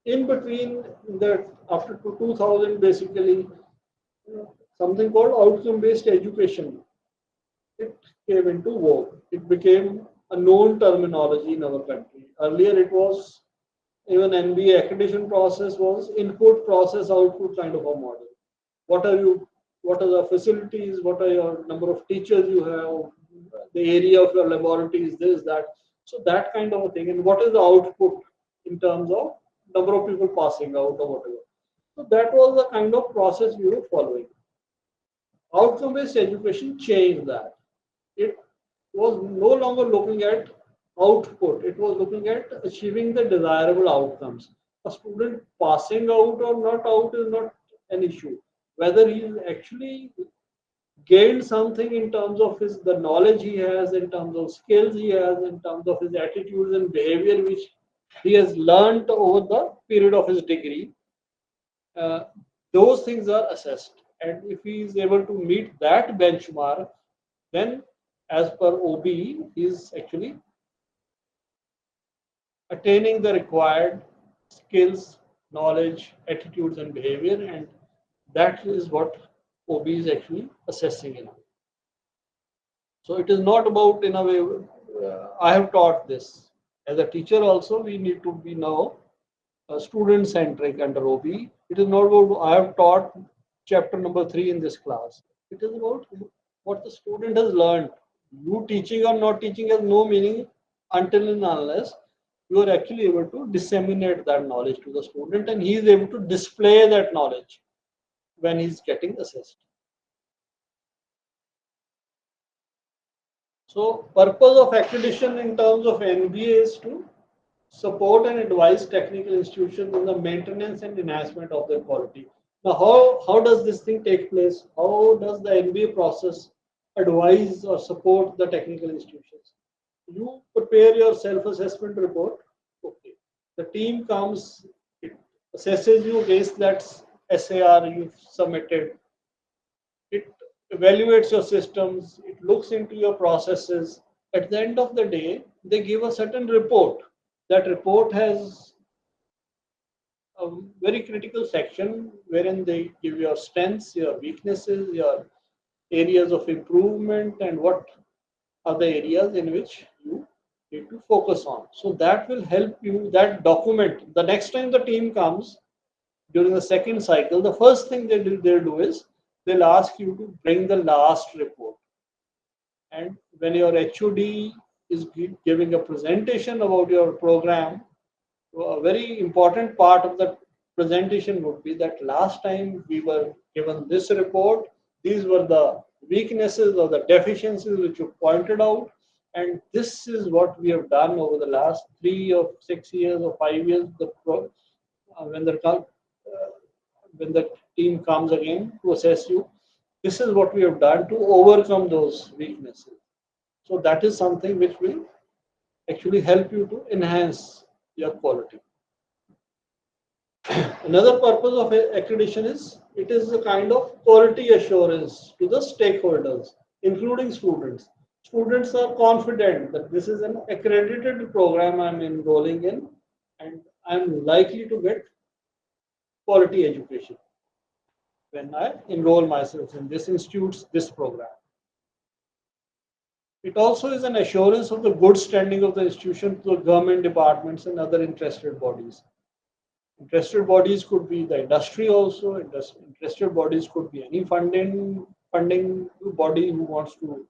in between that, after 2000, basically, something called outcome-based education, it came into vogue. It became a known terminology in our country. Earlier, it was even NBA accreditation process was input, process, output kind of a model. What are you? What are the facilities? What are your number of teachers you have? The area of your laboratory is this, that. So that kind of a thing. And what is the output in terms of number of people passing out or whatever? So that was the kind of process we were following. Outcome-based education changed that. It was no longer looking at output, it was looking at achieving the desirable outcomes. A student passing out or not out is not an issue. Whether he is actually gained something in terms of his the knowledge he has, in terms of skills he has, in terms of his attitudes and behavior which he has learned over the period of his degree, uh, those things are assessed. And if he is able to meet that benchmark, then as per OB, he is actually attaining the required skills, knowledge, attitudes, and behavior, and that is what OB is actually assessing in. So it is not about, in a way, I have taught this. As a teacher, also, we need to be now student centric under OB. It is not about, I have taught chapter number 3 in this class. It is about what the student has learned. You teaching or not teaching has no meaning until and unless you are actually able to disseminate that knowledge to the student and he is able to display that knowledge when he is getting assessed. So, purpose of accreditation in terms of NBA is to support and advise technical institutions in the maintenance and enhancement of their quality. Now, how does this thing take place? How does the NBA process advise or support the technical institutions? You prepare your self-assessment report. Okay. The team comes, it assesses you against that SAR you've submitted. It evaluates your systems. It looks into your processes. At the end of the day, they give a certain report. That report has a very critical section wherein they give your strengths, your weaknesses, your areas of improvement, and what are the areas in which you need to focus on. So that will help you, that document. The next time the team comes during the second cycle, the first thing they'll do is they'll ask you to bring the last report. And when your HOD is giving a presentation about your program, a very important part of the presentation would be that last time we were given this report, these were the weaknesses or the deficiencies which you pointed out, and this is what we have done over the last 3 or 6 years or 5 years. When the when the team comes again to assess you, this is what we have done to overcome those weaknesses. So that is something which will actually help you to enhance your quality. Another purpose of accreditation is it is a kind of quality assurance to the stakeholders, including students. Students are confident that this is an accredited program I'm enrolling in and I'm likely to get quality education when I enroll myself in this institute's this program. It also is an assurance of the good standing of the institution to the government departments and other interested bodies. Interested bodies could be the industry also. Interested bodies could be any funding body who wants to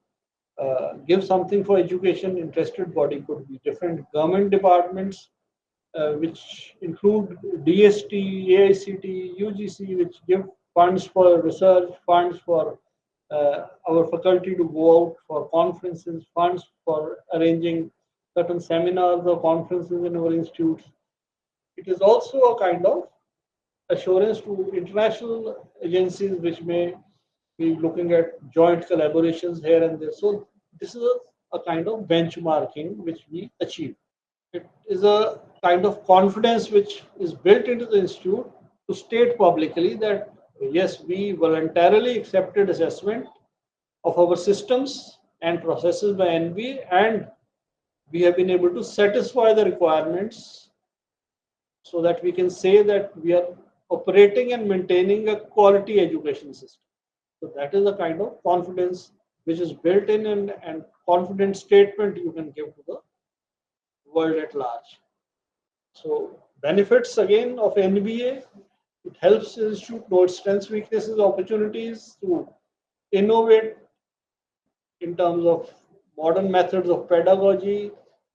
give something for education. Interested body could be different government departments, which include DST, AICT, UGC, which give funds for research, funds for our faculty to go out for conferences, funds for arranging certain seminars or conferences in our institutes. It is also a kind of assurance to international agencies which may be looking at joint collaborations here and there. So this is a kind of benchmarking which we achieve. It is a kind of confidence which is built into the institute to state publicly that yes, we voluntarily accepted assessment of our systems and processes by NBA, and we have been able to satisfy the requirements so that we can say that we are operating and maintaining a quality education system. So that is a kind of confidence which is built in, and confident statement you can give to the world at large. So benefits again of NBA, it helps the institute know its strengths, weaknesses, opportunities to innovate in terms of modern methods of pedagogy,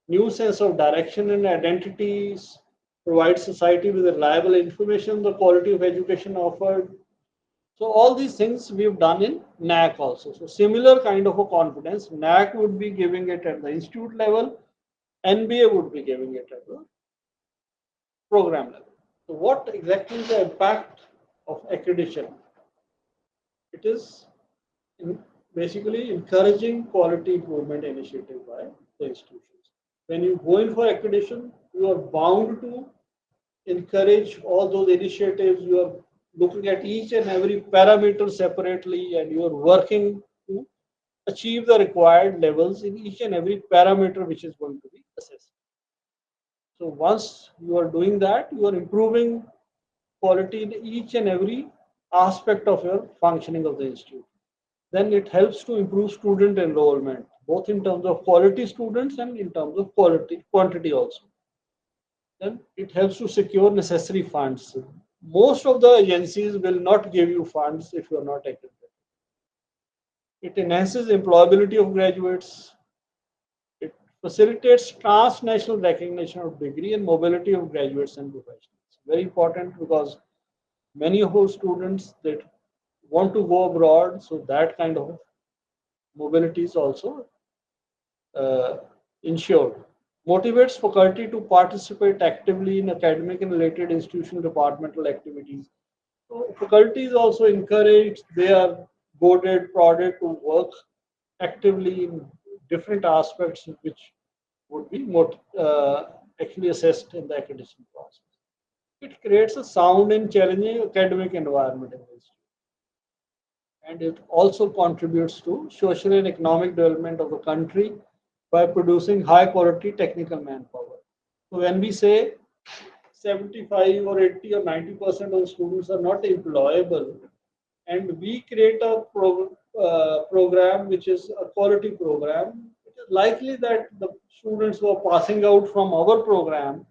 new sense of direction and identities, provide society with reliable information, the quality of education offered. So all these things we've done in NAC also. So similar kind of a confidence, NAC would be giving it at the institute level, NBA would be giving it at the program level. So what exactly is the impact of accreditation? It is basically encouraging quality improvement initiative by the institutions. When you go in for accreditation, you are bound to encourage all those initiatives. You are looking at each and every parameter separately, and you are working to achieve the required levels in each and every parameter which is going to be assessed. So once you are doing that, you are improving quality in each and every aspect of your functioning of the institute. Then it helps to improve student enrollment, both in terms of quality students and in terms of quantity also. Then it helps to secure necessary funds. Most of the agencies will not give you funds if you are not accredited. It enhances employability of graduates. It facilitates transnational recognition of degree and mobility of graduates and professionals. Very important because many of our students that want to go abroad, so that kind of mobility is also uh, ensured. Motivates faculty to participate actively in academic and related institutional departmental activities. So faculty is also encouraged, they are boarded, prodded to work actively in different aspects which would be actually assessed in the accreditation process. It creates a sound and challenging academic environment in this, and it also contributes to social and economic development of the country by producing high quality technical manpower. So when we say 75 or 80 or 90% of students are not employable, and we create a program which is a quality program, it is likely that the students who are passing out from our program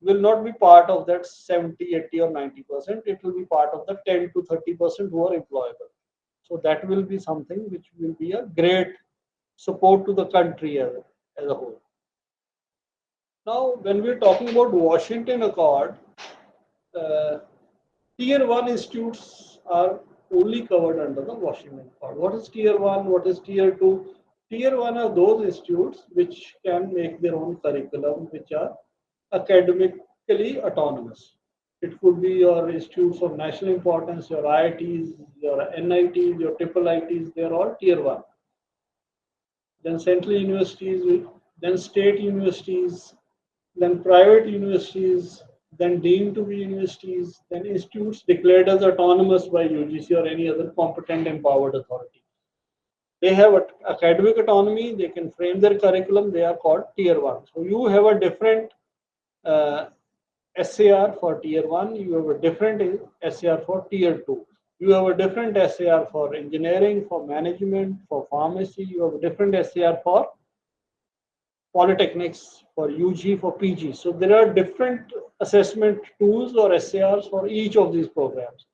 will not be part of that 70, 80 or 90%. It will be part of the 10 to 30% who are employable. So that will be something which will be a great support to the country as a whole. Now, when we're talking about Washington Accord, uh, Tier 1 institutes are only covered under the Washington Accord. What is Tier 1? What is Tier 2? Tier 1 are those institutes which can make their own curriculum, which are academically autonomous. It could be your institutes of national importance, your IITs, your NITs, your triple ITs, they are all Tier 1. Then central universities, then state universities, then private universities, then deemed to be universities, then institutes declared as autonomous by UGC or any other competent empowered authority. They have academic autonomy, they can frame their curriculum, they are called Tier 1. So you have a different uh, SAR for Tier 1, you have a different SAR for Tier 2. You have a different SAR for engineering, for management, for pharmacy, you have a different SAR for polytechnics, for UG, for PG. So there are different assessment tools or SARs for each of these programs.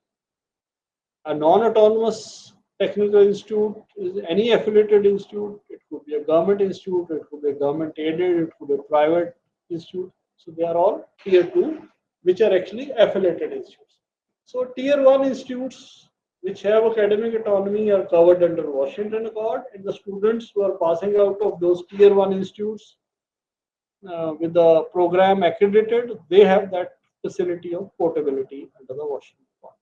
A non-autonomous technical institute is any affiliated institute. It could be a government institute, it could be a government aided, it could be a private institute. So they are all tier 2, which are actually affiliated institutes. So tier 1 institutes which have academic autonomy are covered under Washington Accord, and the students who are passing out of those tier one institutes with the program accredited, they have that facility of portability under the Washington Accord.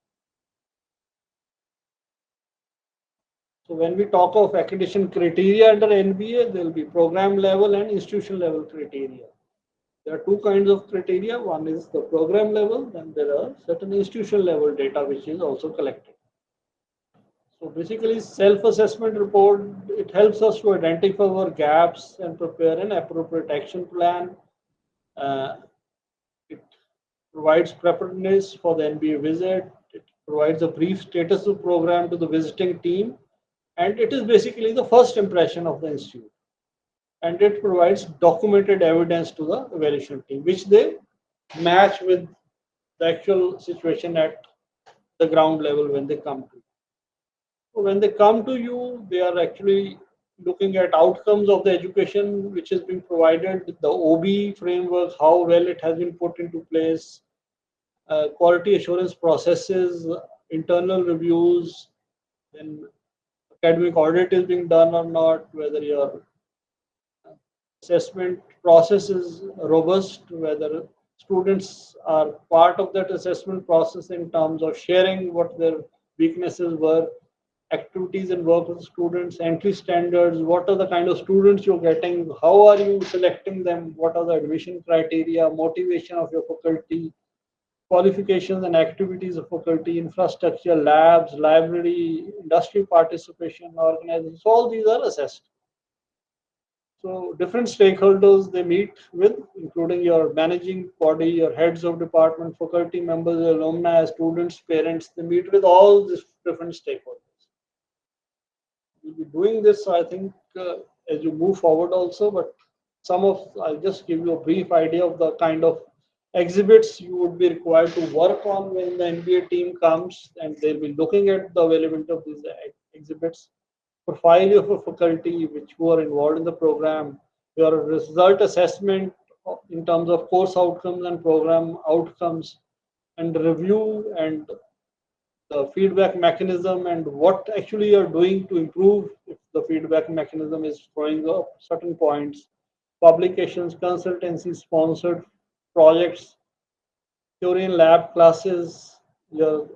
So when we talk of accreditation criteria under NBA, there will be program level and institution level criteria. There are two kinds of criteria. One is the program level, then there are certain institution level data which is also collected. So basically, self-assessment report, it helps us to identify our gaps and prepare an appropriate action plan. Uh, it provides preparedness for the NBA visit. It provides a brief status of program to the visiting team, and it is basically the first impression of the institute. And it provides documented evidence to the evaluation team, which they match with the actual situation at the ground level when they come to you. So when they come to you, they are actually looking at outcomes of the education which is being provided, the OB framework, how well it has been put into place, quality assurance processes, internal reviews, then academic audit is being done or not, whether your assessment process is robust, whether students are part of that assessment process in terms of sharing what their weaknesses were, activities and work with students, entry standards, what are the kind of students you're getting, how are you selecting them, what are the admission criteria, motivation of your faculty, qualifications and activities of faculty, infrastructure, labs, library, industry participation, organizations, all these are assessed. So different stakeholders they meet with, including your managing body, your heads of department, faculty members, alumni, students, parents, they meet with all these different stakeholders. We'll be doing this, I think, as you move forward also, but I'll just give you a brief idea of the kind of exhibits you would be required to work on when the NBA team comes, and they'll be looking at the availability of these exhibits, profile of a faculty which who are involved in the program, your result assessment in terms of course outcomes and program outcomes, and review and the feedback mechanism and what actually you're doing to improve if the feedback mechanism is throwing up certain points, publications, consultancy, sponsored projects, theory and lab classes, your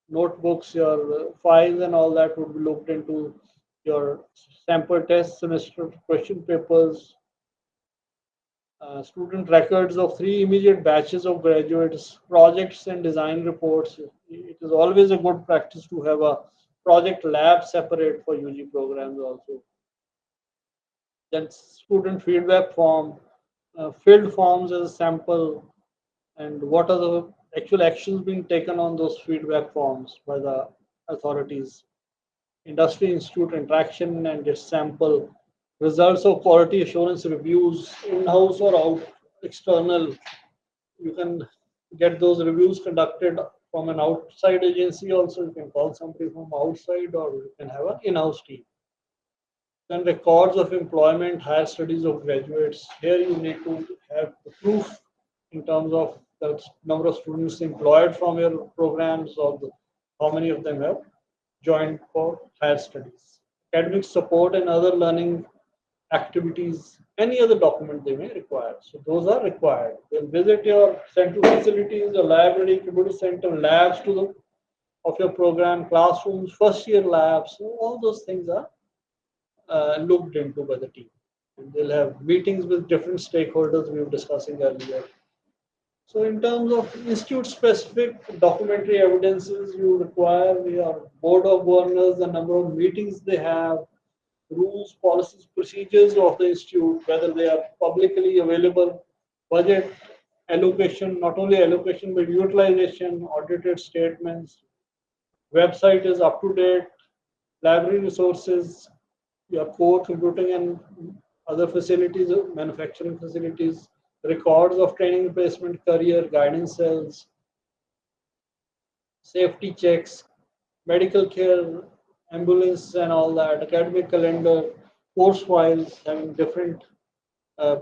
notebooks, your files and all that would be looked into, your sample test, semester question papers, student records of three immediate batches of graduates, projects and design reports. It is always a good practice to have a project lab separate for UG programs also. Then student feedback form, filled forms as a sample, and what are the actual actions being taken on those feedback forms by the authorities, industry institute interaction and its sample, results of quality assurance reviews, in-house or out external. You can get those reviews conducted from an outside agency also. You can call somebody from outside or you can have an in-house team. Then records of employment, higher studies of graduates. Here you need to have the proof in terms of the number of students employed from your programs or how many of them have joined for higher studies. Academic support and other learning activities, any other document they may require. So those are required. They'll visit your central facilities, the library, computer center, labs of your program, classrooms, first year labs. So all those things are looked into by the team. And they'll have meetings with different stakeholders we were discussing earlier. So in terms of institute-specific documentary evidences you require, your board of governors, the number of meetings they have, rules, policies, procedures of the institute, whether they are publicly available, budget, allocation, not only allocation but utilization, audited statements, website is up to date, library resources, your core computing and other facilities, manufacturing facilities, records of training placement, career, guidance cells, safety checks, medical care, ambulance and all that, academic calendar, course files having different uh,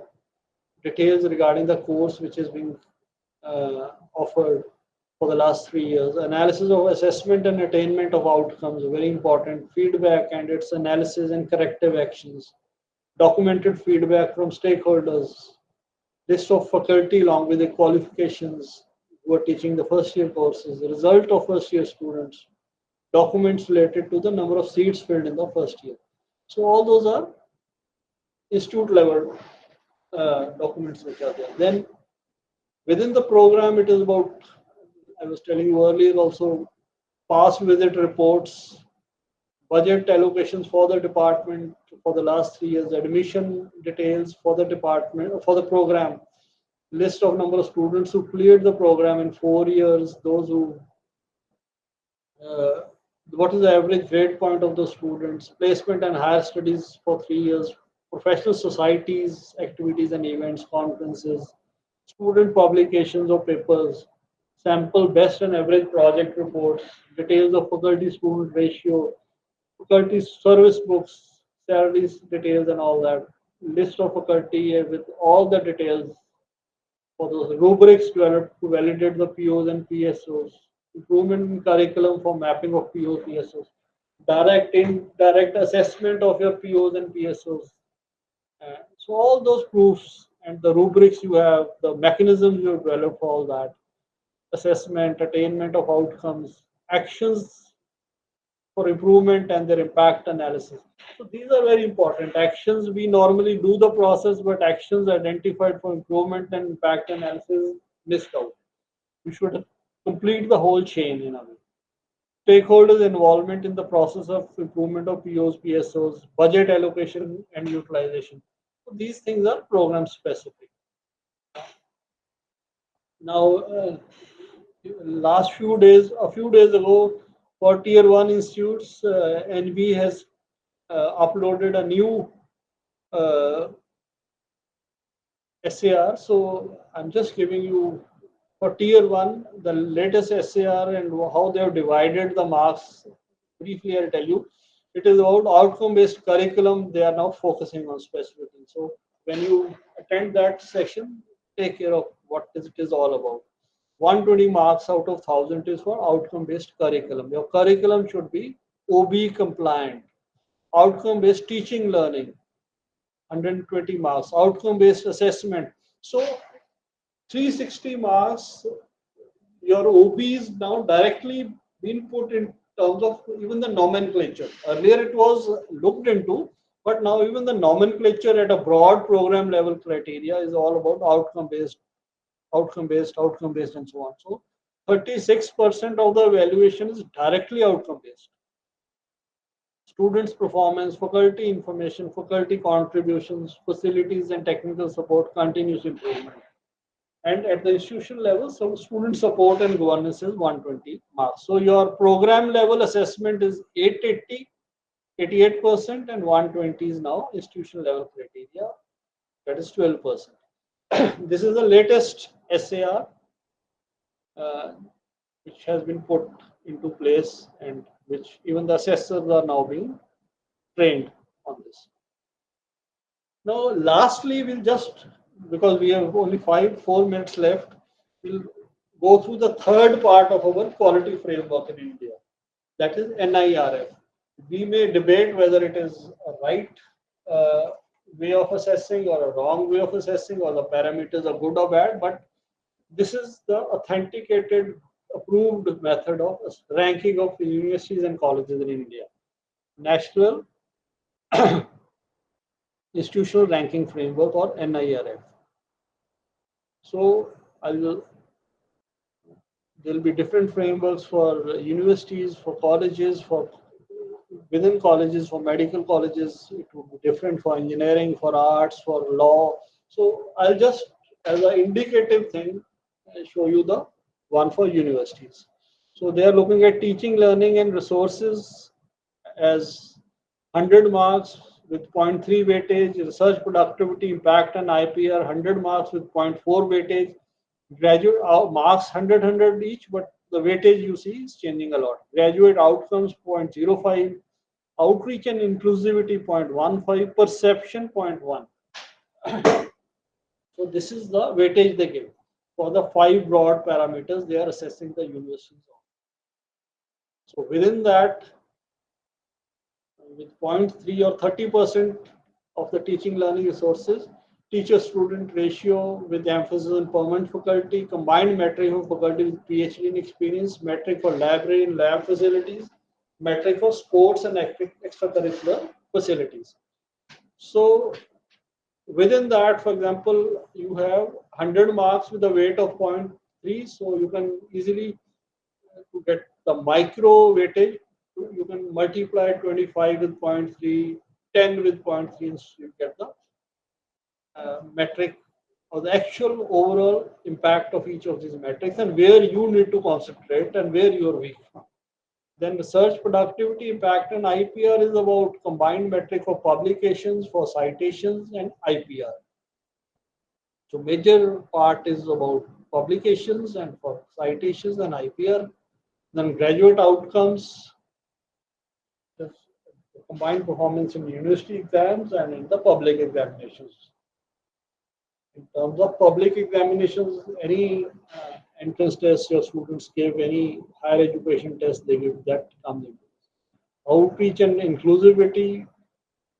details regarding the course which is being offered, for the last 3 years. Analysis of assessment and attainment of outcomes, very important. Feedback and its analysis and corrective actions. Documented feedback from stakeholders. List of faculty along with the qualifications who are teaching the first year courses. The result of first year students. Documents related to the number of seats filled in the first year. So all those are institute level documents which are there. Then within the program, it is about, I was telling you earlier also, past visit reports, budget allocations for the department for the last 3 years, admission details for the department, for the program, list of number of students who cleared the program in 4 years, those who, uh, what is the average grade point of the students, placement and higher studies for 3 years, professional societies, activities and events, conferences, student publications or papers, sample best and average project reports, details of faculty student ratio, faculty service books, salaries details and all that, list of faculty with all the details for those rubrics developed to validate the POs and PSOs, improvement in curriculum for mapping of POs, PSOs, direct indirect assessment of your POs and PSOs. So all those proofs and the rubrics you have, the mechanisms you have developed for all that, assessment, attainment of outcomes, actions for improvement and their impact analysis. So these are very important. Actions, we normally do the process, but actions identified for improvement and impact analysis missed out. We should complete the whole chain in a way. Stakeholders' involvement in the process of improvement of POs, PSOs, budget allocation and utilization. So these things are program specific. Now, a few days ago, for tier one institutes, NB has uploaded a new uh, SAR. So I'm just giving you for tier one the latest SAR and how they have divided the marks. Briefly, I'll tell you. It is about outcome-based curriculum. They are now focusing on specifically. So when you attend that session, take care of what it is all about. 120 marks out of 1000 is for outcome-based curriculum. Your curriculum should be OB compliant. Outcome-based teaching learning, 120 marks. Outcome-based assessment. So 360 marks, your OB is now directly being put in terms of even the nomenclature. Earlier it was looked into, but now even the nomenclature at a broad program level criteria is all about outcome-based, outcome-based, outcome-based, and so on. So 36% of the evaluation is directly outcome-based. Students' performance, faculty information, faculty contributions, facilities and technical support, continuous improvement. And at the institution level, so student support and governance is 120 marks. So your program level assessment is 880, 88%, and 120 is now institution level criteria, that is 12%. This is the latest SAR uh, which has been put into place and which even the assessors are now being trained on this. Now, lastly, we'll just, because we have only 4 minutes left, we'll go through the third part of our quality framework in India, that is NIRF. We may debate whether it is a right uh, way of assessing or a wrong way of assessing, or the parameters are good or bad, but this is the authenticated, approved method of ranking of universities and colleges in India. National Institutional Ranking Framework, or NIRF. So I will, there will be different frameworks for universities, for colleges, for within colleges, for medical colleges. It will be different for engineering, for arts, for law. So I'll just, as an indicative thing, show you the one for universities. So they are looking at teaching, learning, and resources as 100 marks with 0.3 weightage, research productivity, impact, and IPR 100 marks with 0.4 weightage, graduate marks 100 each, but the weightage you see is changing a lot. Graduate outcomes 0.05, outreach and inclusivity 0.15, perception 0.1. So this is the weightage they give. for the five broad parameters they are assessing the universities on. So within that, with 0.3 or 30% of the teaching learning resources, teacher-student ratio with emphasis on permanent faculty, combined metric for faculty with PhD in experience, metric for library and lab facilities, metric for sports and extracurricular facilities. So within that, for example, you have 100 marks with a weight of 0.3, so you can easily to get the micro weightage, you can multiply 25 with 0.3, 10 with 0.3, and you get the metric or the actual overall impact of each of these metrics and where you need to concentrate and where you are weak. Then research productivity impact and IPR is about combined metric for publications, for citations, and IPR. So major part is about publications and for citations and IPR. Then graduate outcomes, the combined performance in university exams and in the public examinations. In terms of public examinations, any entrance test your students give, any higher education test they give, that comes into outreach and inclusivity,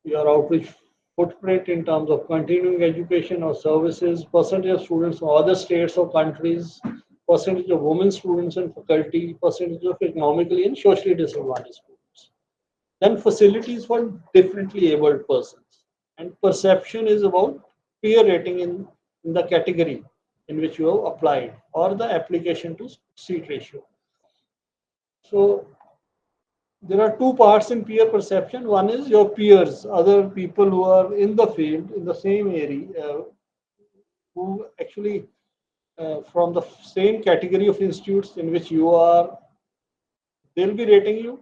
your outreach footprint in terms of continuing education or services, percentage of students from other states or countries, percentage of women students and faculty, percentage of economically and socially disadvantaged students. Then facilities for differently abled persons. And perception is about peer rating in the category in which you have applied or the application to seat ratio. So there are two parts in peer perception. One is your peers, other people who are in the field, in the same area, who actually from the same category of institutes in which you are, they'll be rating you.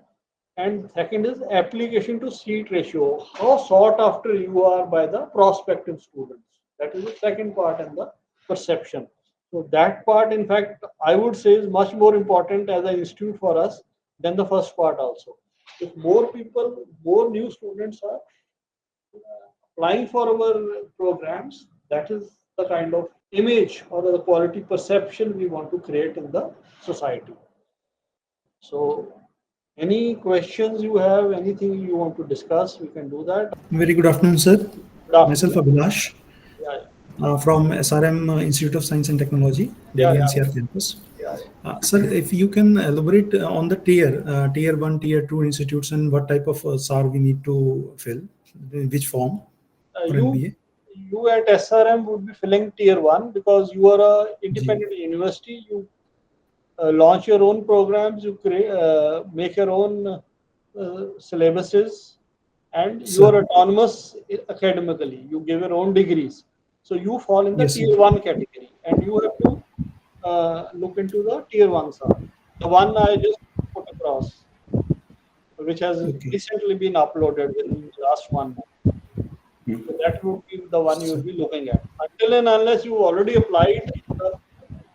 And second is application to seat ratio, how sought after you are by the prospective students. That is the second part and the perception. So that part, in fact, I would say is much more important as an institute for us than the first part also. If more people, more new students are applying for our programs, that is the kind of image or the quality perception we want to create in the society. So any questions you have, anything you want to discuss, we can do that. Very good afternoon, sir. Good afternoon. Myself, Abhilash, Yeah, from SRM Institute of Science and Technology, yeah, Delhi yeah, NCR campus. yeah. Sir, if you can elaborate on the tier 1, tier 2 institutes and what type of SAR we need to fill, in which form for You MBA? you at SRM would be filling tier one because you are a Ji. independent university. You launch your own programs. You create, make your own syllabuses, and you Sir, are autonomous academically. You give your own degrees. So you fall in the yes, sir. tier one category, and you have to look into the tier one SAR. The one I just put across, which has Okay, recently been uploaded within the last 1 month. So that would be the one you sir. would be looking at. Until and unless you already applied,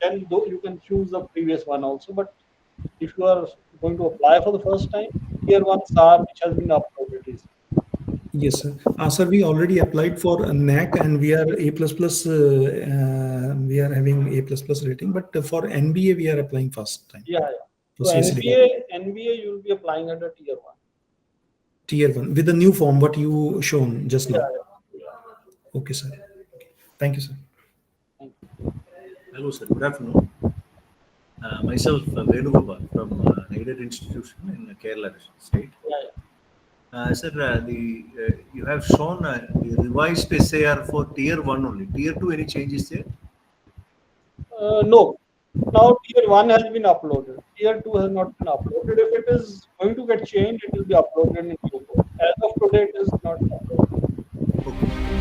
then though you can choose the previous one also. But if you are going to apply for the first time, tier one SAR which has been uploaded recently. Yes, sir. Sir, we already applied for a NAC and we are A++, we are having A++ rating, but for NBA, we are applying first time Yeah, yeah. for So CSE department. NBA you will be applying under tier one. Tier 1 with the new form, what you shown just Yeah, now. yeah. Yeah. Okay, sir. Thank you, sir. Thank you. Hello, sir. Good afternoon. Myself, Venugopal from Aided Institution in Kerala State. Yeah, yeah. Sir, you have shown the revised SAR for Tier 1 only. Tier 2, any changes there? No. Now tier one has been uploaded. Tier two has not been uploaded. If it is going to get changed, it will be uploaded in due course. As of today, it is not uploaded. Okay.